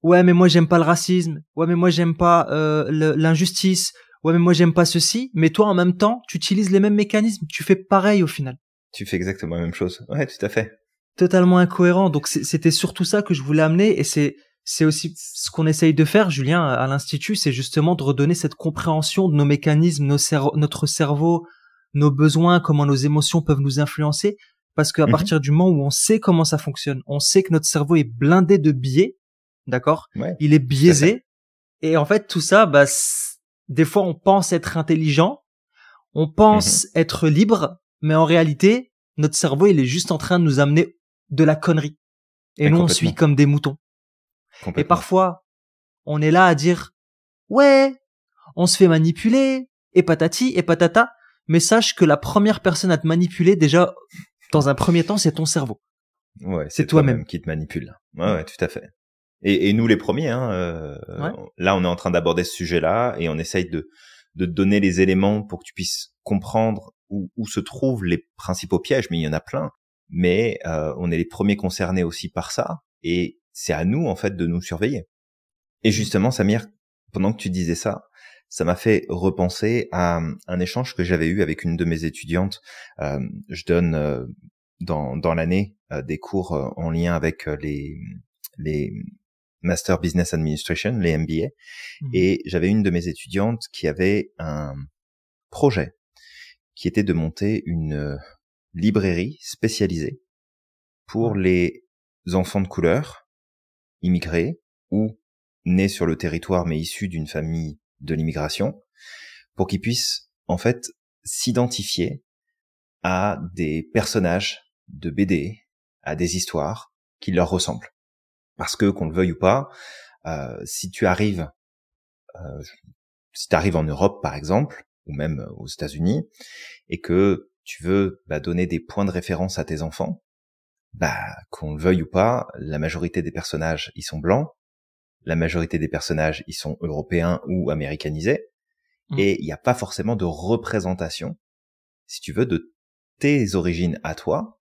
ouais mais moi j'aime pas le racisme, ouais mais moi j'aime pas l'injustice, ouais mais moi j'aime pas ceci, mais toi en même temps tu utilises les mêmes mécanismes, tu fais pareil au final. Tu fais exactement la même chose. Ouais, tout à fait. Totalement incohérent. Donc c'était surtout ça que je voulais amener, et c'est aussi ce qu'on essaye de faire, Julien, à l'Institut, c'est justement de redonner cette compréhension de nos mécanismes, notre cerveau, nos besoins, comment nos émotions peuvent nous influencer. Parce qu'à partir du moment où on sait comment ça fonctionne, on sait que notre cerveau est blindé de biais, d'accord? Ouais, il est biaisé. Et en fait, tout ça, des fois, on pense être intelligent, on pense être libre, mais en réalité, notre cerveau, il est juste en train de nous amener de la connerie. Et nous, on suit comme des moutons. Et parfois, on est là à dire ouais, on se fait manipuler, et patati et patata, mais sache que la première personne à te manipuler, déjà, dans un premier temps, c'est ton cerveau. Ouais, c'est toi-même qui te manipule. Ouais, tout à fait. Et nous les premiers, là, on est en train d'aborder ce sujet-là et on essaye de te donner les éléments pour que tu puisses comprendre où se trouvent les principaux pièges, mais il y en a plein. Mais on est les premiers concernés aussi par ça, et c'est à nous en fait de nous surveiller. Et justement, Samir, pendant que tu disais ça, ça m'a fait repenser à un échange que j'avais eu avec une de mes étudiantes. Je donne dans l'année des cours en lien avec les Master Business Administration, les MBA, et j'avais une de mes étudiantes qui avait un projet qui était de monter une librairie spécialisée pour les enfants de couleur, immigrés ou nés sur le territoire mais issus d'une famille de l'immigration, pour qu'ils puissent en fait s'identifier à des personnages de BD, à des histoires qui leur ressemblent. Parce que, qu'on le veuille ou pas, si tu arrives en Europe par exemple, ou même aux États-Unis, et que tu veux donner des points de référence à tes enfants, qu'on le veuille ou pas, la majorité des personnages ils sont blancs, la majorité des personnages ils sont européens ou américanisés, et il n'y a pas forcément de représentation, si tu veux, de tes origines à toi,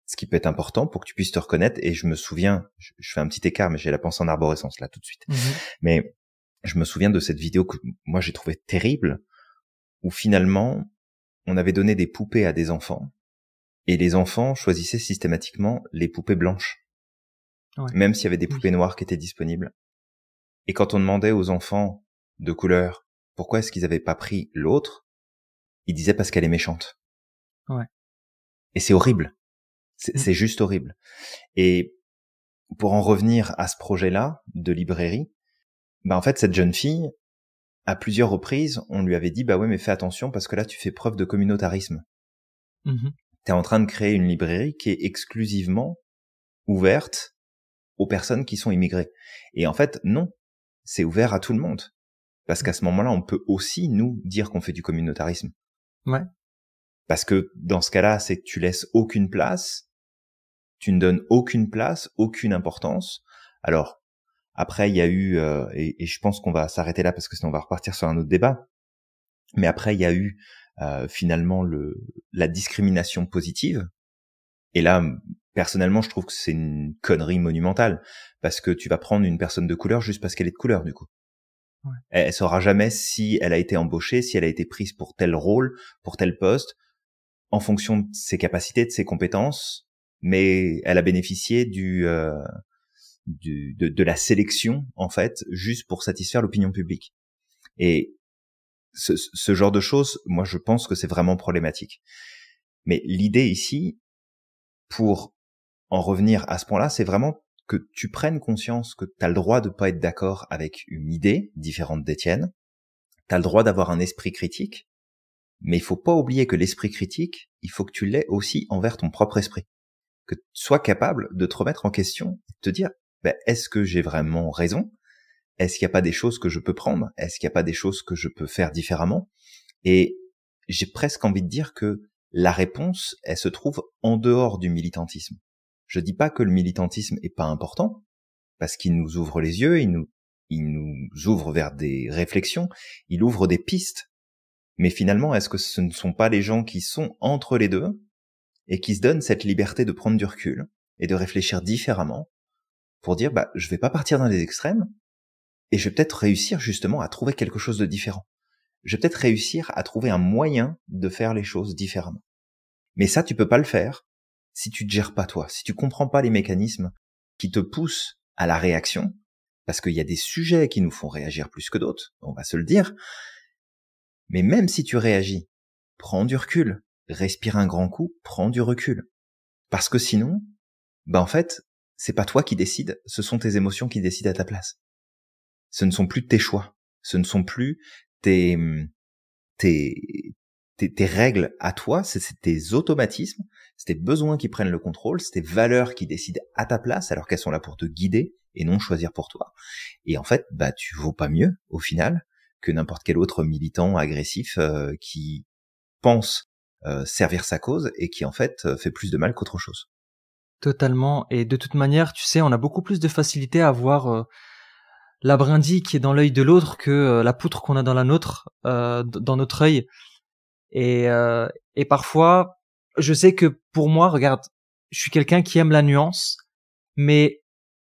ce qui peut être important pour que tu puisses te reconnaître. Et je me souviens, je fais un petit écart, mais j'ai la pensée en arborescence là tout de suite, mais je me souviens de cette vidéo que moi j'ai trouvé terrible, où finalement on avait donné des poupées à des enfants, et les enfants choisissaient systématiquement les poupées blanches, même s'il y avait des poupées noires qui étaient disponibles. Et quand on demandait aux enfants de couleur pourquoi est-ce qu'ils avaient pas pris l'autre, ils disaient parce qu'elle est méchante. Et c'est horrible. C'est juste horrible. Et pour en revenir à ce projet-là de librairie, en fait, cette jeune fille, à plusieurs reprises, on lui avait dit, ouais, mais fais attention parce que là, tu fais preuve de communautarisme. T'es en train de créer une librairie qui est exclusivement ouverte aux personnes qui sont immigrées. Et en fait, non, c'est ouvert à tout le monde. Parce qu'à ce moment-là, on peut aussi, nous, dire qu'on fait du communautarisme. Ouais. Parce que dans ce cas-là, c'est que tu laisses aucune place, tu ne donnes aucune place, aucune importance. Alors, après, il y a eu, et je pense qu'on va s'arrêter là parce que sinon on va repartir sur un autre débat, mais après, il y a eu finalement la discrimination positive. Et là, personnellement, je trouve que c'est une connerie monumentale, parce que tu vas prendre une personne de couleur juste parce qu'elle est de couleur, du coup. Ouais. Elle saura jamais si elle a été embauchée, si elle a été prise pour tel rôle, pour tel poste, en fonction de ses capacités, de ses compétences, mais elle a bénéficié de la sélection, en fait, juste pour satisfaire l'opinion publique. Et ce genre de choses, moi, je pense que c'est vraiment problématique. Mais l'idée ici, pour en revenir à ce point-là, c'est vraiment que tu prennes conscience que tu as le droit de pas être d'accord avec une idée différente des tiennes, tu as le droit d'avoir un esprit critique, mais il faut pas oublier que l'esprit critique, il faut que tu l'aies aussi envers ton propre esprit. Que tu sois capable de te remettre en question, de te dire, est-ce que j'ai vraiment raison? Est-ce qu'il n'y a pas des choses que je peux prendre? Est-ce qu'il n'y a pas des choses que je peux faire différemment? Et j'ai presque envie de dire que la réponse, elle se trouve en dehors du militantisme. Je dis pas que le militantisme est pas important, parce qu'il nous ouvre les yeux, il nous ouvre vers des réflexions, il ouvre des pistes. Mais finalement, est-ce que ce ne sont pas les gens qui sont entre les deux et qui se donnent cette liberté de prendre du recul et de réfléchir différemment pour dire, je vais pas partir dans les extrêmes et je vais peut-être réussir justement à trouver quelque chose de différent. Je vais peut-être réussir à trouver un moyen de faire les choses différemment. Mais ça, tu peux pas le faire si tu te gères pas toi, si tu comprends pas les mécanismes qui te poussent à la réaction, parce qu'il y a des sujets qui nous font réagir plus que d'autres, on va se le dire. Mais même si tu réagis, prends du recul, respire un grand coup, prends du recul. Parce que sinon, en fait, c'est pas toi qui décides, ce sont tes émotions qui décident à ta place. Ce ne sont plus tes choix, ce ne sont plus tes règles à toi, c'est tes automatismes, c'est tes besoins qui prennent le contrôle, c'est tes valeurs qui décident à ta place alors qu'elles sont là pour te guider et non choisir pour toi. Et en fait, tu vaux pas mieux au final que n'importe quel autre militant agressif qui pense servir sa cause et qui en fait fait plus de mal qu'autre chose. Totalement. Et de toute manière, tu sais, on a beaucoup plus de facilité à voir la brindille qui est dans l'œil de l'autre que la poutre qu'on a dans la nôtre, dans notre œil. Et parfois, je sais que pour moi, regarde, je suis quelqu'un qui aime la nuance, mais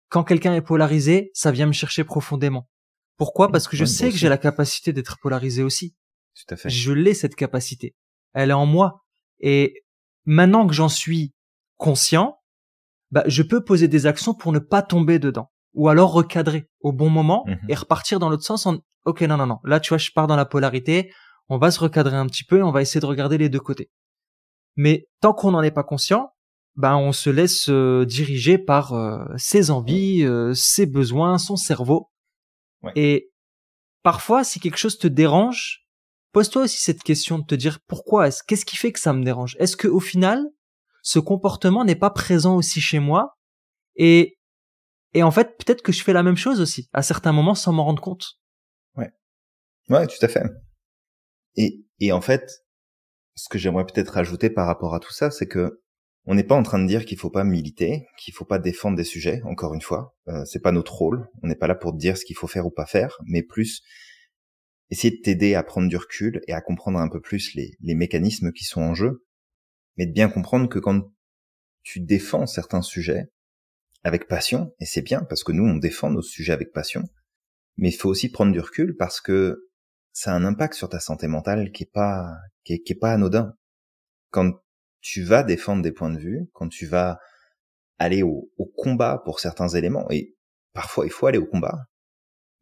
quand quelqu'un est polarisé, ça vient me chercher profondément. Pourquoi? Parce que je sais que j'ai la capacité d'être polarisé aussi. Tout à fait. Je l'ai, cette capacité. Elle est en moi. Et maintenant que j'en suis conscient, je peux poser des actions pour ne pas tomber dedans. Ou alors recadrer au bon moment et repartir dans l'autre sens en, ok, non. Là, tu vois, je pars dans la polarité. On va se recadrer un petit peu et on va essayer de regarder les deux côtés. Mais tant qu'on n'en est pas conscient, on se laisse diriger par ses envies, ses besoins, son cerveau. Ouais. Et parfois, si quelque chose te dérange, pose-toi aussi cette question de te dire pourquoi qu'est-ce qui fait que ça me dérange? Est-ce que au final, ce comportement n'est pas présent aussi chez moi? Et en fait, peut-être que je fais la même chose aussi, à certains moments, sans m'en rendre compte. Ouais, tout à fait. Et en fait, ce que j'aimerais peut-être rajouter par rapport à tout ça, c'est que on n'est pas en train de dire qu'il faut pas militer, qu'il faut pas défendre des sujets, encore une fois. C'est pas notre rôle. On n'est pas là pour te dire ce qu'il faut faire ou pas faire, mais plus essayer de t'aider à prendre du recul et à comprendre un peu plus les mécanismes qui sont en jeu, mais de bien comprendre que quand tu défends certains sujets avec passion, et c'est bien parce que nous on défend nos sujets avec passion, mais il faut aussi prendre du recul parce que ça a un impact sur ta santé mentale qui est pas anodin. Quand tu vas défendre des points de vue, quand tu vas aller au combat pour certains éléments, et parfois il faut aller au combat,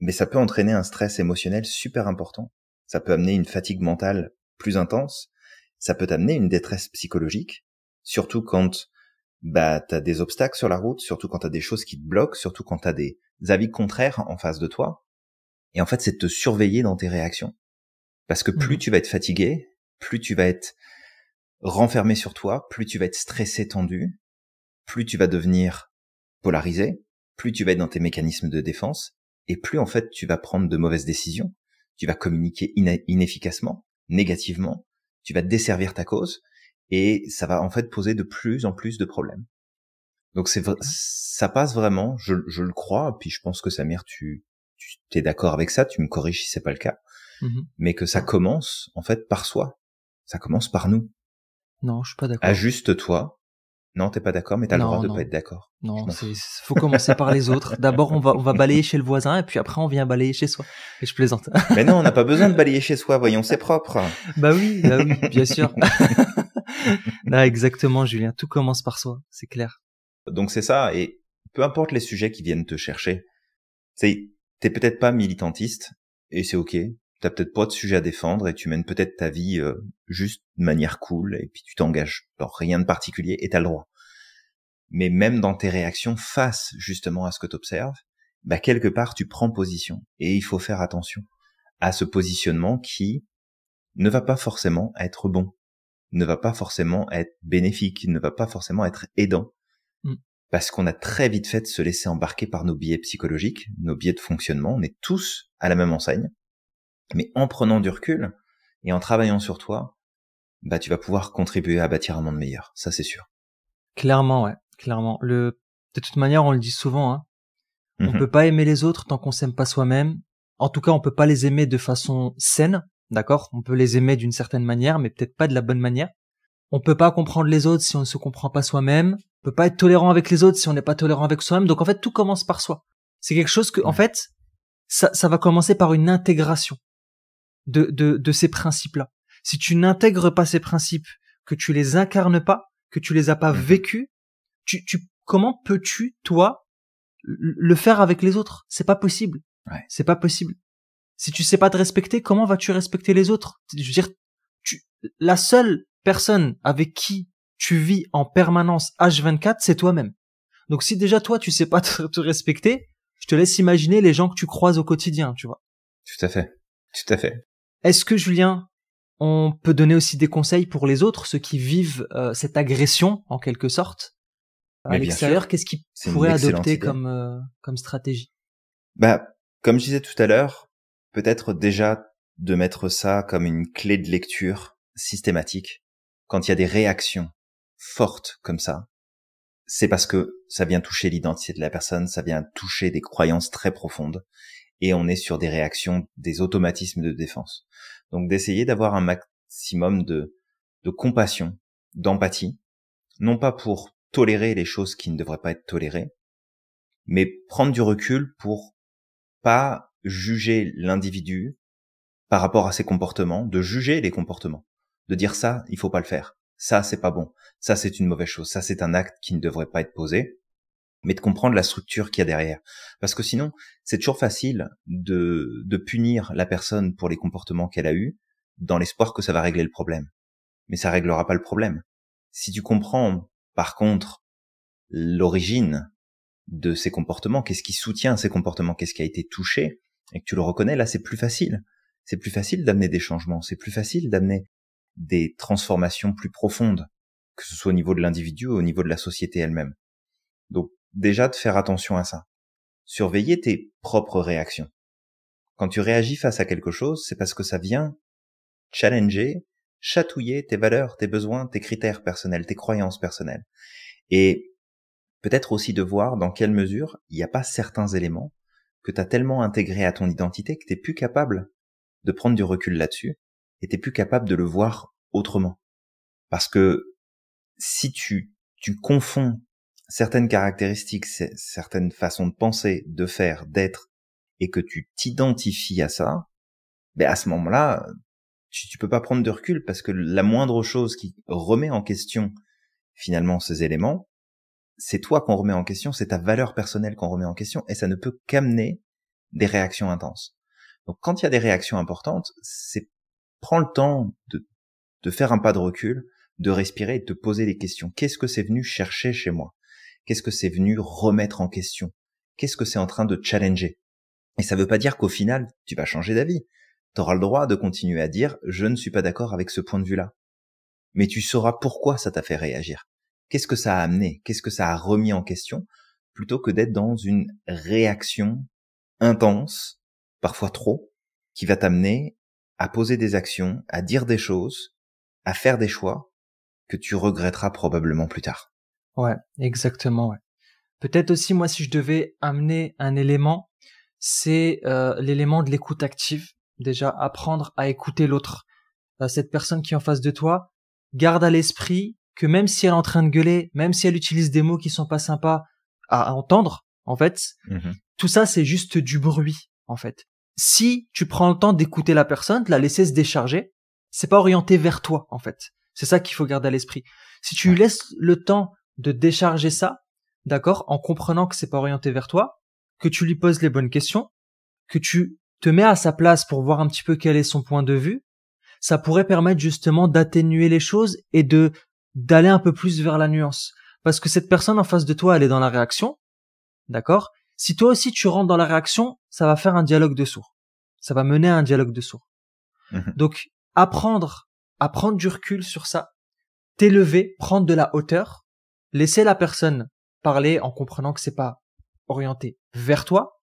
mais ça peut entraîner un stress émotionnel super important. Ça peut amener une fatigue mentale plus intense. Ça peut amener une détresse psychologique, surtout quand bah t'as des obstacles sur la route, surtout quand t'as des choses qui te bloquent, surtout quand t'as des avis contraires en face de toi. Et en fait, c'est de te surveiller dans tes réactions. Parce que plus tu vas être fatigué, plus tu vas être renfermé sur toi, plus tu vas être stressé, tendu, plus tu vas devenir polarisé, plus tu vas être dans tes mécanismes de défense, et plus en fait tu vas prendre de mauvaises décisions, tu vas communiquer inefficacement, négativement, tu vas desservir ta cause, et ça va en fait poser de plus en plus de problèmes. Donc ça passe vraiment, je le crois, puis je pense que Samir, tu t'es d'accord avec ça, tu me corriges si c'est pas le cas, mais que ça commence en fait par soi, ça commence par nous. Non, je suis pas d'accord. Ajuste-toi. Non, t'es pas d'accord, mais t'as le droit de pas être d'accord. Non, faut commencer par les autres. D'abord, on va balayer chez le voisin, et puis après, on vient balayer chez soi. Et je plaisante. Mais non, on n'a pas besoin de balayer chez soi, voyons, c'est propre. Bah oui, bien sûr. Là, exactement, Julien. Tout commence par soi, c'est clair. Donc c'est ça, et peu importe les sujets qui viennent te chercher, t'es peut-être pas militantiste, et c'est ok. T'as peut-être pas de sujet à défendre, et tu mènes peut-être ta vie juste de manière cool, et puis tu t'engages dans rien de particulier, et t'as le droit. Mais même dans tes réactions face justement à ce que t'observes, bah quelque part tu prends position, et il faut faire attention à ce positionnement qui ne va pas forcément être bon, ne va pas forcément être bénéfique, ne va pas forcément être aidant. Parce qu'on a très vite fait de se laisser embarquer par nos biais psychologiques, nos biais de fonctionnement. On est tous à la même enseigne. Mais en prenant du recul et en travaillant sur toi, bah tu vas pouvoir contribuer à bâtir un monde meilleur. Ça, c'est sûr. Clairement, ouais. Clairement. De toute manière, on le dit souvent, hein. On peut pas aimer les autres tant qu'on s'aime pas soi-même. En tout cas, on peut pas les aimer de façon saine. D'accord? On peut les aimer d'une certaine manière, mais peut-être pas de la bonne manière. On peut pas comprendre les autres si on ne se comprend pas soi-même. On peut pas être tolérant avec les autres si on n'est pas tolérant avec soi-même. Donc en fait, tout commence par soi. C'est quelque chose que, en fait, ça va commencer par une intégration de ces principes-là. Si tu n'intègres pas ces principes, que tu les incarnes pas, que tu les as pas vécus, comment peux-tu, toi, le faire avec les autres? C'est pas possible. Ouais. C'est pas possible. Si tu sais pas te respecter, comment vas-tu respecter les autres? Je veux dire, la seule personne avec qui tu vis en permanence H24, c'est toi-même. Donc si déjà toi tu sais pas te respecter, je te laisse imaginer les gens que tu croises au quotidien, tu vois. Tout à fait. Tout à fait. Est-ce que Julien, on peut donner aussi des conseils pour les autres, ceux qui vivent cette agression en quelque sorte à l'extérieur? Qu'est-ce qu'ils pourraient adopter comme stratégie? Bah, comme je disais tout à l'heure, peut-être déjà de mettre ça comme une clé de lecture systématique. Quand il y a des réactions fortes comme ça, c'est parce que ça vient toucher l'identité de la personne, ça vient toucher des croyances très profondes, et on est sur des réactions, des automatismes de défense. Donc d'essayer d'avoir un maximum de compassion, d'empathie, non pas pour tolérer les choses qui ne devraient pas être tolérées, mais prendre du recul pour pas juger l'individu par rapport à ses comportements, de juger les comportements, de dire ça, il faut pas le faire, ça c'est pas bon, ça c'est une mauvaise chose, ça c'est un acte qui ne devrait pas être posé, mais de comprendre la structure qu'il y a derrière. Parce que sinon, c'est toujours facile de punir la personne pour les comportements qu'elle a eus, dans l'espoir que ça va régler le problème. Mais ça réglera pas le problème. Si tu comprends, par contre, l'origine de ces comportements, qu'est-ce qui soutient ces comportements, qu'est-ce qui a été touché, et que tu le reconnais, là c'est plus facile. C'est plus facile d'amener des changements, c'est plus facile d'amener des transformations plus profondes, que ce soit au niveau de l'individu ou au niveau de la société elle-même. Donc déjà de faire attention à ça. Surveiller tes propres réactions. Quand tu réagis face à quelque chose, c'est parce que ça vient challenger, chatouiller tes valeurs, tes besoins, tes critères personnels, tes croyances personnelles. Et peut-être aussi de voir dans quelle mesure il n'y a pas certains éléments que tu as tellement intégrés à ton identité que tu n'es plus capable de prendre du recul là-dessus et tu n'es plus capable de le voir autrement. Parce que si tu confonds certaines caractéristiques, certaines façons de penser, de faire, d'être, et que tu t'identifies à ça, ben à ce moment-là, tu peux pas prendre de recul parce que la moindre chose qui remet en question finalement ces éléments, c'est toi qu'on remet en question, c'est ta valeur personnelle qu'on remet en question, et ça ne peut qu'amener des réactions intenses. Donc quand il y a des réactions importantes, prends le temps de faire un pas de recul, de respirer et de te poser des questions. Qu'est-ce que c'est venu chercher chez moi? Qu'est-ce que c'est venu remettre en question? Qu'est-ce que c'est en train de challenger? Et ça veut pas dire qu'au final, tu vas changer d'avis. Tu auras le droit de continuer à dire « je ne suis pas d'accord avec ce point de vue-là ». Mais tu sauras pourquoi ça t'a fait réagir. Qu'est-ce que ça a amené? Qu'est-ce que ça a remis en question? Plutôt que d'être dans une réaction intense, parfois trop, qui va t'amener à poser des actions, à dire des choses, à faire des choix que tu regretteras probablement plus tard. Ouais, exactement, ouais. Peut-être aussi, moi, si je devais amener un élément, c'est l'élément de l'écoute active. Déjà, apprendre à écouter l'autre. Cette personne qui est en face de toi, garde à l'esprit que même si elle est en train de gueuler, même si elle utilise des mots qui sont pas sympas à entendre, en fait, tout ça, c'est juste du bruit, en fait. Si tu prends le temps d'écouter la personne, de la laisser se décharger, c'est pas orienté vers toi, en fait. C'est ça qu'il faut garder à l'esprit. Si tu lui laisses le temps de décharger ça, d'accord, en comprenant que c'est pas orienté vers toi, que tu lui poses les bonnes questions, que tu te mets à sa place pour voir un petit peu quel est son point de vue, ça pourrait permettre justement d'atténuer les choses et d'aller un peu plus vers la nuance. Parce que cette personne en face de toi, elle est dans la réaction, d'accord? Si toi aussi tu rentres dans la réaction, ça va faire un dialogue de sourds. Ça va mener à un dialogue de sourds. Donc, à prendre du recul sur ça, t'élever, prendre de la hauteur, laisser la personne parler en comprenant que c'est pas orienté vers toi,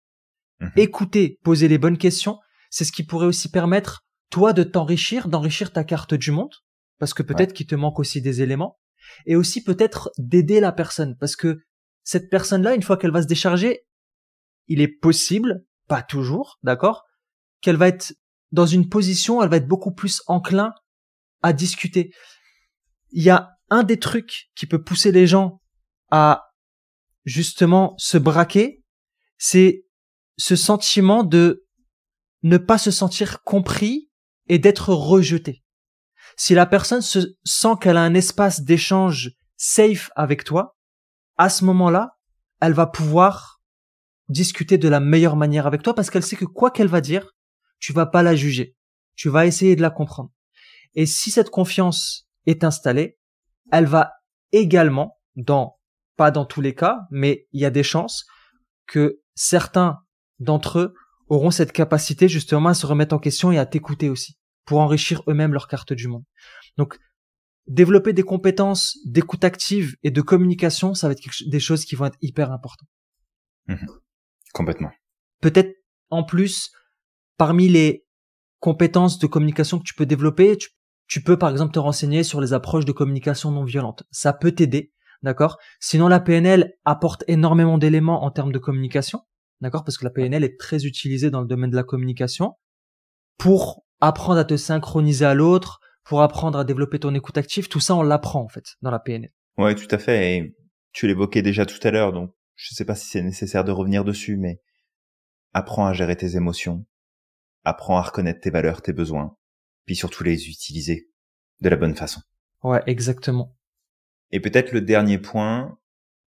écouter, poser les bonnes questions, c'est ce qui pourrait aussi permettre, toi, de t'enrichir, d'enrichir ta carte du monde, parce que peut-être qu'il te manque aussi des éléments, et aussi peut-être d'aider la personne, parce que cette personne-là, une fois qu'elle va se décharger, il est possible, pas toujours, d'accord, qu'elle va être dans une position, elle va être beaucoup plus enclin à discuter. Il y a un des trucs qui peut pousser les gens à justement se braquer, c'est ce sentiment de ne pas se sentir compris et d'être rejeté. Si la personne se sent qu'elle a un espace d'échange safe avec toi, à ce moment-là, elle va pouvoir discuter de la meilleure manière avec toi parce qu'elle sait que quoi qu'elle va dire, tu vas pas la juger. Tu vas essayer de la comprendre. Et si cette confiance est installée, elle va également, pas dans tous les cas, mais il y a des chances que certains d'entre eux auront cette capacité justement à se remettre en question et à t'écouter aussi, pour enrichir eux-mêmes leur carte du monde. Donc, développer des compétences d'écoute active et de communication, ça va être des choses qui vont être hyper importantes. Complètement. Peut-être en plus, parmi les compétences de communication que tu peux développer, tu peux par exemple te renseigner sur les approches de communication non violente. Ça peut t'aider, d'accord? Sinon, la PNL apporte énormément d'éléments en termes de communication, d'accord? Parce que la PNL est très utilisée dans le domaine de la communication pour apprendre à te synchroniser à l'autre, pour apprendre à développer ton écoute active. Tout ça, on l'apprend en fait dans la PNL. Ouais, tout à fait. Et tu l'évoquais déjà tout à l'heure, donc je sais pas si c'est nécessaire de revenir dessus, mais apprends à gérer tes émotions, apprends à reconnaître tes valeurs, tes besoins, puis surtout les utiliser de la bonne façon. Ouais, exactement. Et peut-être le dernier point,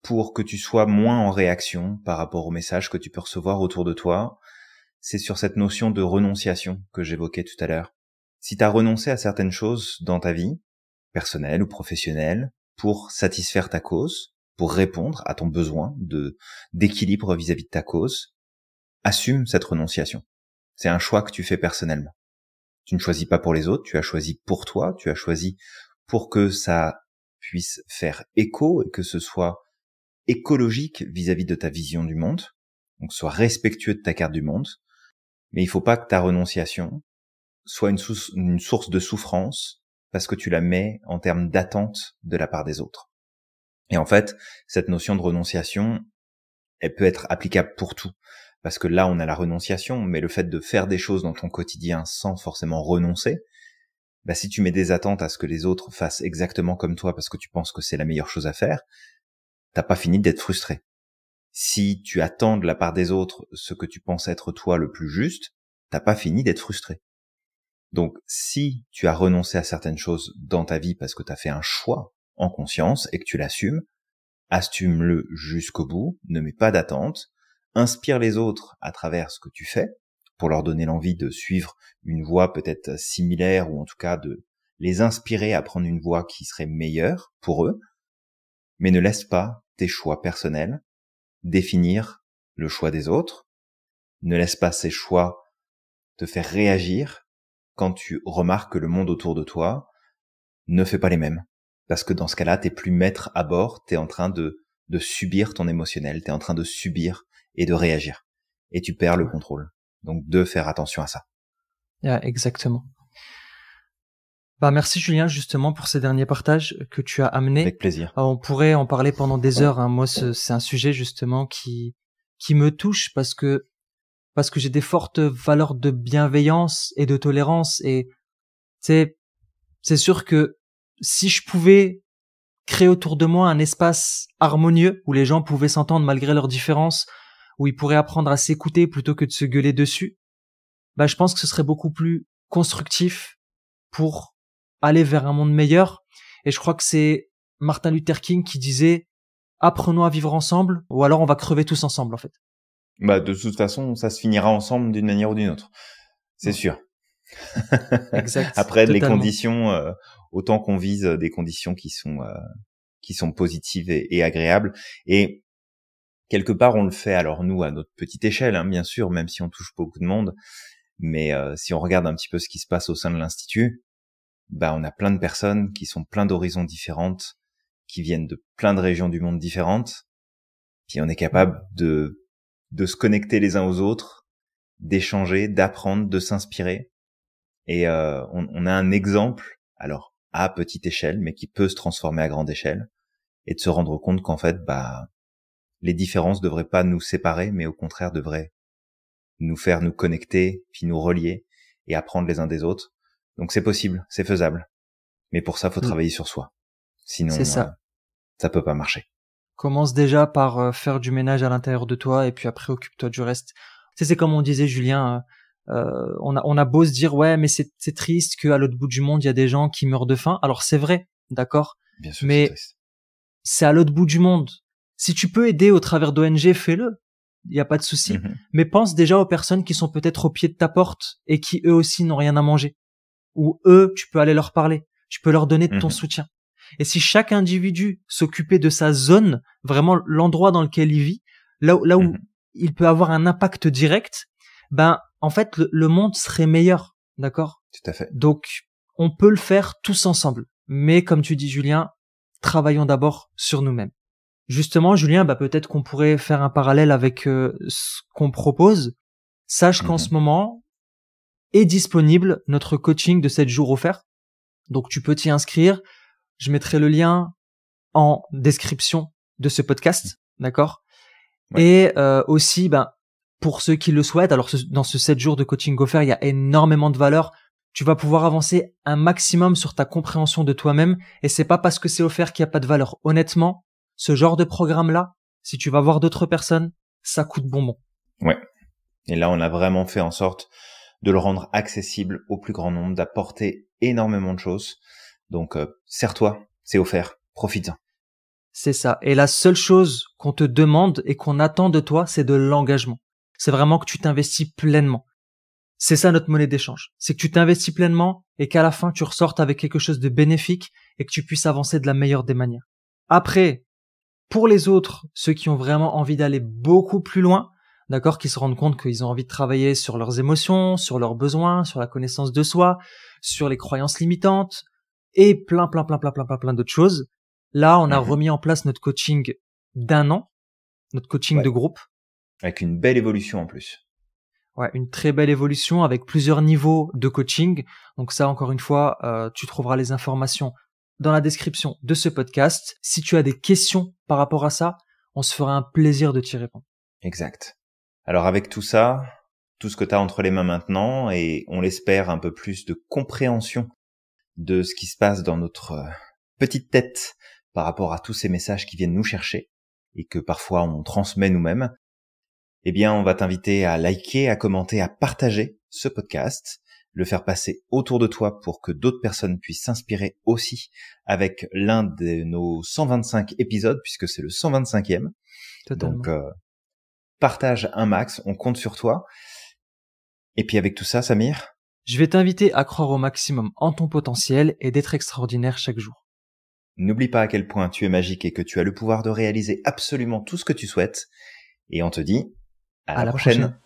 pour que tu sois moins en réaction par rapport aux messages que tu peux recevoir autour de toi, c'est sur cette notion de renonciation que j'évoquais tout à l'heure. Si tu as renoncé à certaines choses dans ta vie, personnelle ou professionnelle, pour satisfaire ta cause, pour répondre à ton besoin d'équilibre vis-à-vis de ta cause, assume cette renonciation. C'est un choix que tu fais personnellement. Tu ne choisis pas pour les autres, tu as choisi pour toi, tu as choisi pour que ça puisse faire écho et que ce soit écologique vis-à-vis de ta vision du monde, donc sois respectueux de ta carte du monde, mais il faut pas que ta renonciation soit une source de souffrance parce que tu la mets en termes d'attente de la part des autres. Et en fait, cette notion de renonciation, elle peut être applicable pour tout. Parce que là, on a la renonciation, mais le fait de faire des choses dans ton quotidien sans forcément renoncer, bah, si tu mets des attentes à ce que les autres fassent exactement comme toi parce que tu penses que c'est la meilleure chose à faire, t'as pas fini d'être frustré. Si tu attends de la part des autres ce que tu penses être toi le plus juste, t'as pas fini d'être frustré. Donc, si tu as renoncé à certaines choses dans ta vie parce que tu as fait un choix en conscience et que tu l'assumes, assume-le jusqu'au bout, ne mets pas d'attente, inspire les autres à travers ce que tu fais pour leur donner l'envie de suivre une voie peut-être similaire ou en tout cas de les inspirer à prendre une voie qui serait meilleure pour eux, mais ne laisse pas tes choix personnels définir le choix des autres. Ne laisse pas ces choix te faire réagir quand tu remarques que le monde autour de toi ne fait pas les mêmes. Parce que dans ce cas-là, t'es plus maître à bord, t'es en train de subir ton émotionnel, t'es en train de subir et de réagir. Et tu perds le contrôle. Donc de faire attention à ça. Yeah, exactement. Bah merci Julien justement pour ces derniers partages que tu as amenés. Avec plaisir. On pourrait en parler pendant des heures. Hein. Moi, c'est un sujet justement qui me touche parce que j'ai des fortes valeurs de bienveillance et de tolérance. Et c'est sûr que si je pouvais créer autour de moi un espace harmonieux où les gens pouvaient s'entendre malgré leurs différences, où ils pourraient apprendre à s'écouter plutôt que de se gueuler dessus, bah je pense que ce serait beaucoup plus constructif pour aller vers un monde meilleur. Et je crois que c'est Martin Luther King qui disait « Apprenons à vivre ensemble, ou alors on va crever tous ensemble, en fait. » Bah, de toute façon, ça se finira ensemble d'une manière ou d'une autre. C'est sûr. Exact. Après, totalement. Les conditions, autant qu'on vise des conditions qui sont positives et agréables. Et quelque part, on le fait, alors nous, à notre petite échelle, hein, bien sûr, même si on touche beaucoup de monde. Mais si on regarde un petit peu ce qui se passe au sein de l'Institut, bah, on a plein de personnes qui sont plein d'horizons différentes, qui viennent de plein de régions du monde différentes. Puis on est capable de se connecter les uns aux autres, d'échanger, d'apprendre, de s'inspirer. Et on a un exemple, alors à petite échelle, mais qui peut se transformer à grande échelle, et de se rendre compte qu'en fait, bah, les différences devraient pas nous séparer, mais au contraire devraient nous faire nous connecter, puis nous relier et apprendre les uns des autres. Donc c'est possible, c'est faisable. Mais pour ça, faut travailler sur soi. Sinon, c'est ça. Ça peut pas marcher. Commence déjà par faire du ménage à l'intérieur de toi et puis après occupe-toi du reste. C'est comme on disait Julien, on a beau se dire ouais mais c'est triste qu'à l'autre bout du monde il y a des gens qui meurent de faim. Alors c'est vrai, d'accord. Bien sûr, mais c'est à l'autre bout du monde. Si tu peux aider au travers d'ONG, fais-le. Il y a pas de souci. Mais pense déjà aux personnes qui sont peut-être au pied de ta porte et qui eux aussi n'ont rien à manger. Ou eux, tu peux aller leur parler. Tu peux leur donner de ton soutien. Et si chaque individu s'occupait de sa zone, vraiment l'endroit dans lequel il vit, là où il peut avoir un impact direct, ben en fait le monde serait meilleur, d'accord ? Tout à fait. Donc on peut le faire tous ensemble. Mais comme tu dis Julien, travaillons d'abord sur nous-mêmes. Justement Julien, bah peut-être qu'on pourrait faire un parallèle avec ce qu'on propose. Sache qu'en ce moment est disponible notre coaching de 7 jours offert. Donc tu peux t'y inscrire. Je mettrai le lien en description de ce podcast, d'accord ? Ouais. Et aussi, ben, pour ceux qui le souhaitent, alors dans ce 7 jours de coaching offert, il y a énormément de valeur. Tu vas pouvoir avancer un maximum sur ta compréhension de toi-même et c'est pas parce que c'est offert qu'il n'y a pas de valeur. Honnêtement, ce genre de programme-là, si tu vas voir d'autres personnes, ça coûte bonbon. Ouais. Et là, on a vraiment fait en sorte de le rendre accessible au plus grand nombre, d'apporter énormément de choses. Donc, serre-toi, c'est offert, profite-en. C'est ça. Et la seule chose qu'on te demande et qu'on attend de toi, c'est de l'engagement. C'est vraiment que tu t'investis pleinement. C'est ça notre monnaie d'échange. C'est que tu t'investis pleinement et qu'à la fin, tu ressortes avec quelque chose de bénéfique et que tu puisses avancer de la meilleure des manières. Après, pour les autres, ceux qui ont vraiment envie d'aller beaucoup plus loin, d'accord, qui se rendent compte qu'ils ont envie de travailler sur leurs émotions, sur leurs besoins, sur la connaissance de soi, sur les croyances limitantes, et plein d'autres choses. Là, on a remis en place notre coaching d'1 an, notre coaching de groupe. Avec une belle évolution en plus. Ouais, une très belle évolution avec plusieurs niveaux de coaching. Donc ça, encore une fois, tu trouveras les informations dans la description de ce podcast. Si tu as des questions par rapport à ça, on se fera un plaisir de t'y répondre. Exact. Alors avec tout ça, tout ce que tu as entre les mains maintenant, et on l'espère un peu plus de compréhension de ce qui se passe dans notre petite tête par rapport à tous ces messages qui viennent nous chercher et que parfois on transmet nous-mêmes, eh bien on va t'inviter à liker, à commenter, à partager ce podcast, le faire passer autour de toi pour que d'autres personnes puissent s'inspirer aussi avec l'un de nos 125 épisodes, puisque c'est le 125e. Totalement. Donc partage un max, on compte sur toi. Et puis avec tout ça, Samir, Je vais t'inviter à croire au maximum en ton potentiel et d'être extraordinaire chaque jour. N'oublie pas à quel point tu es magique et que tu as le pouvoir de réaliser absolument tout ce que tu souhaites. Et on te dit à la prochaine.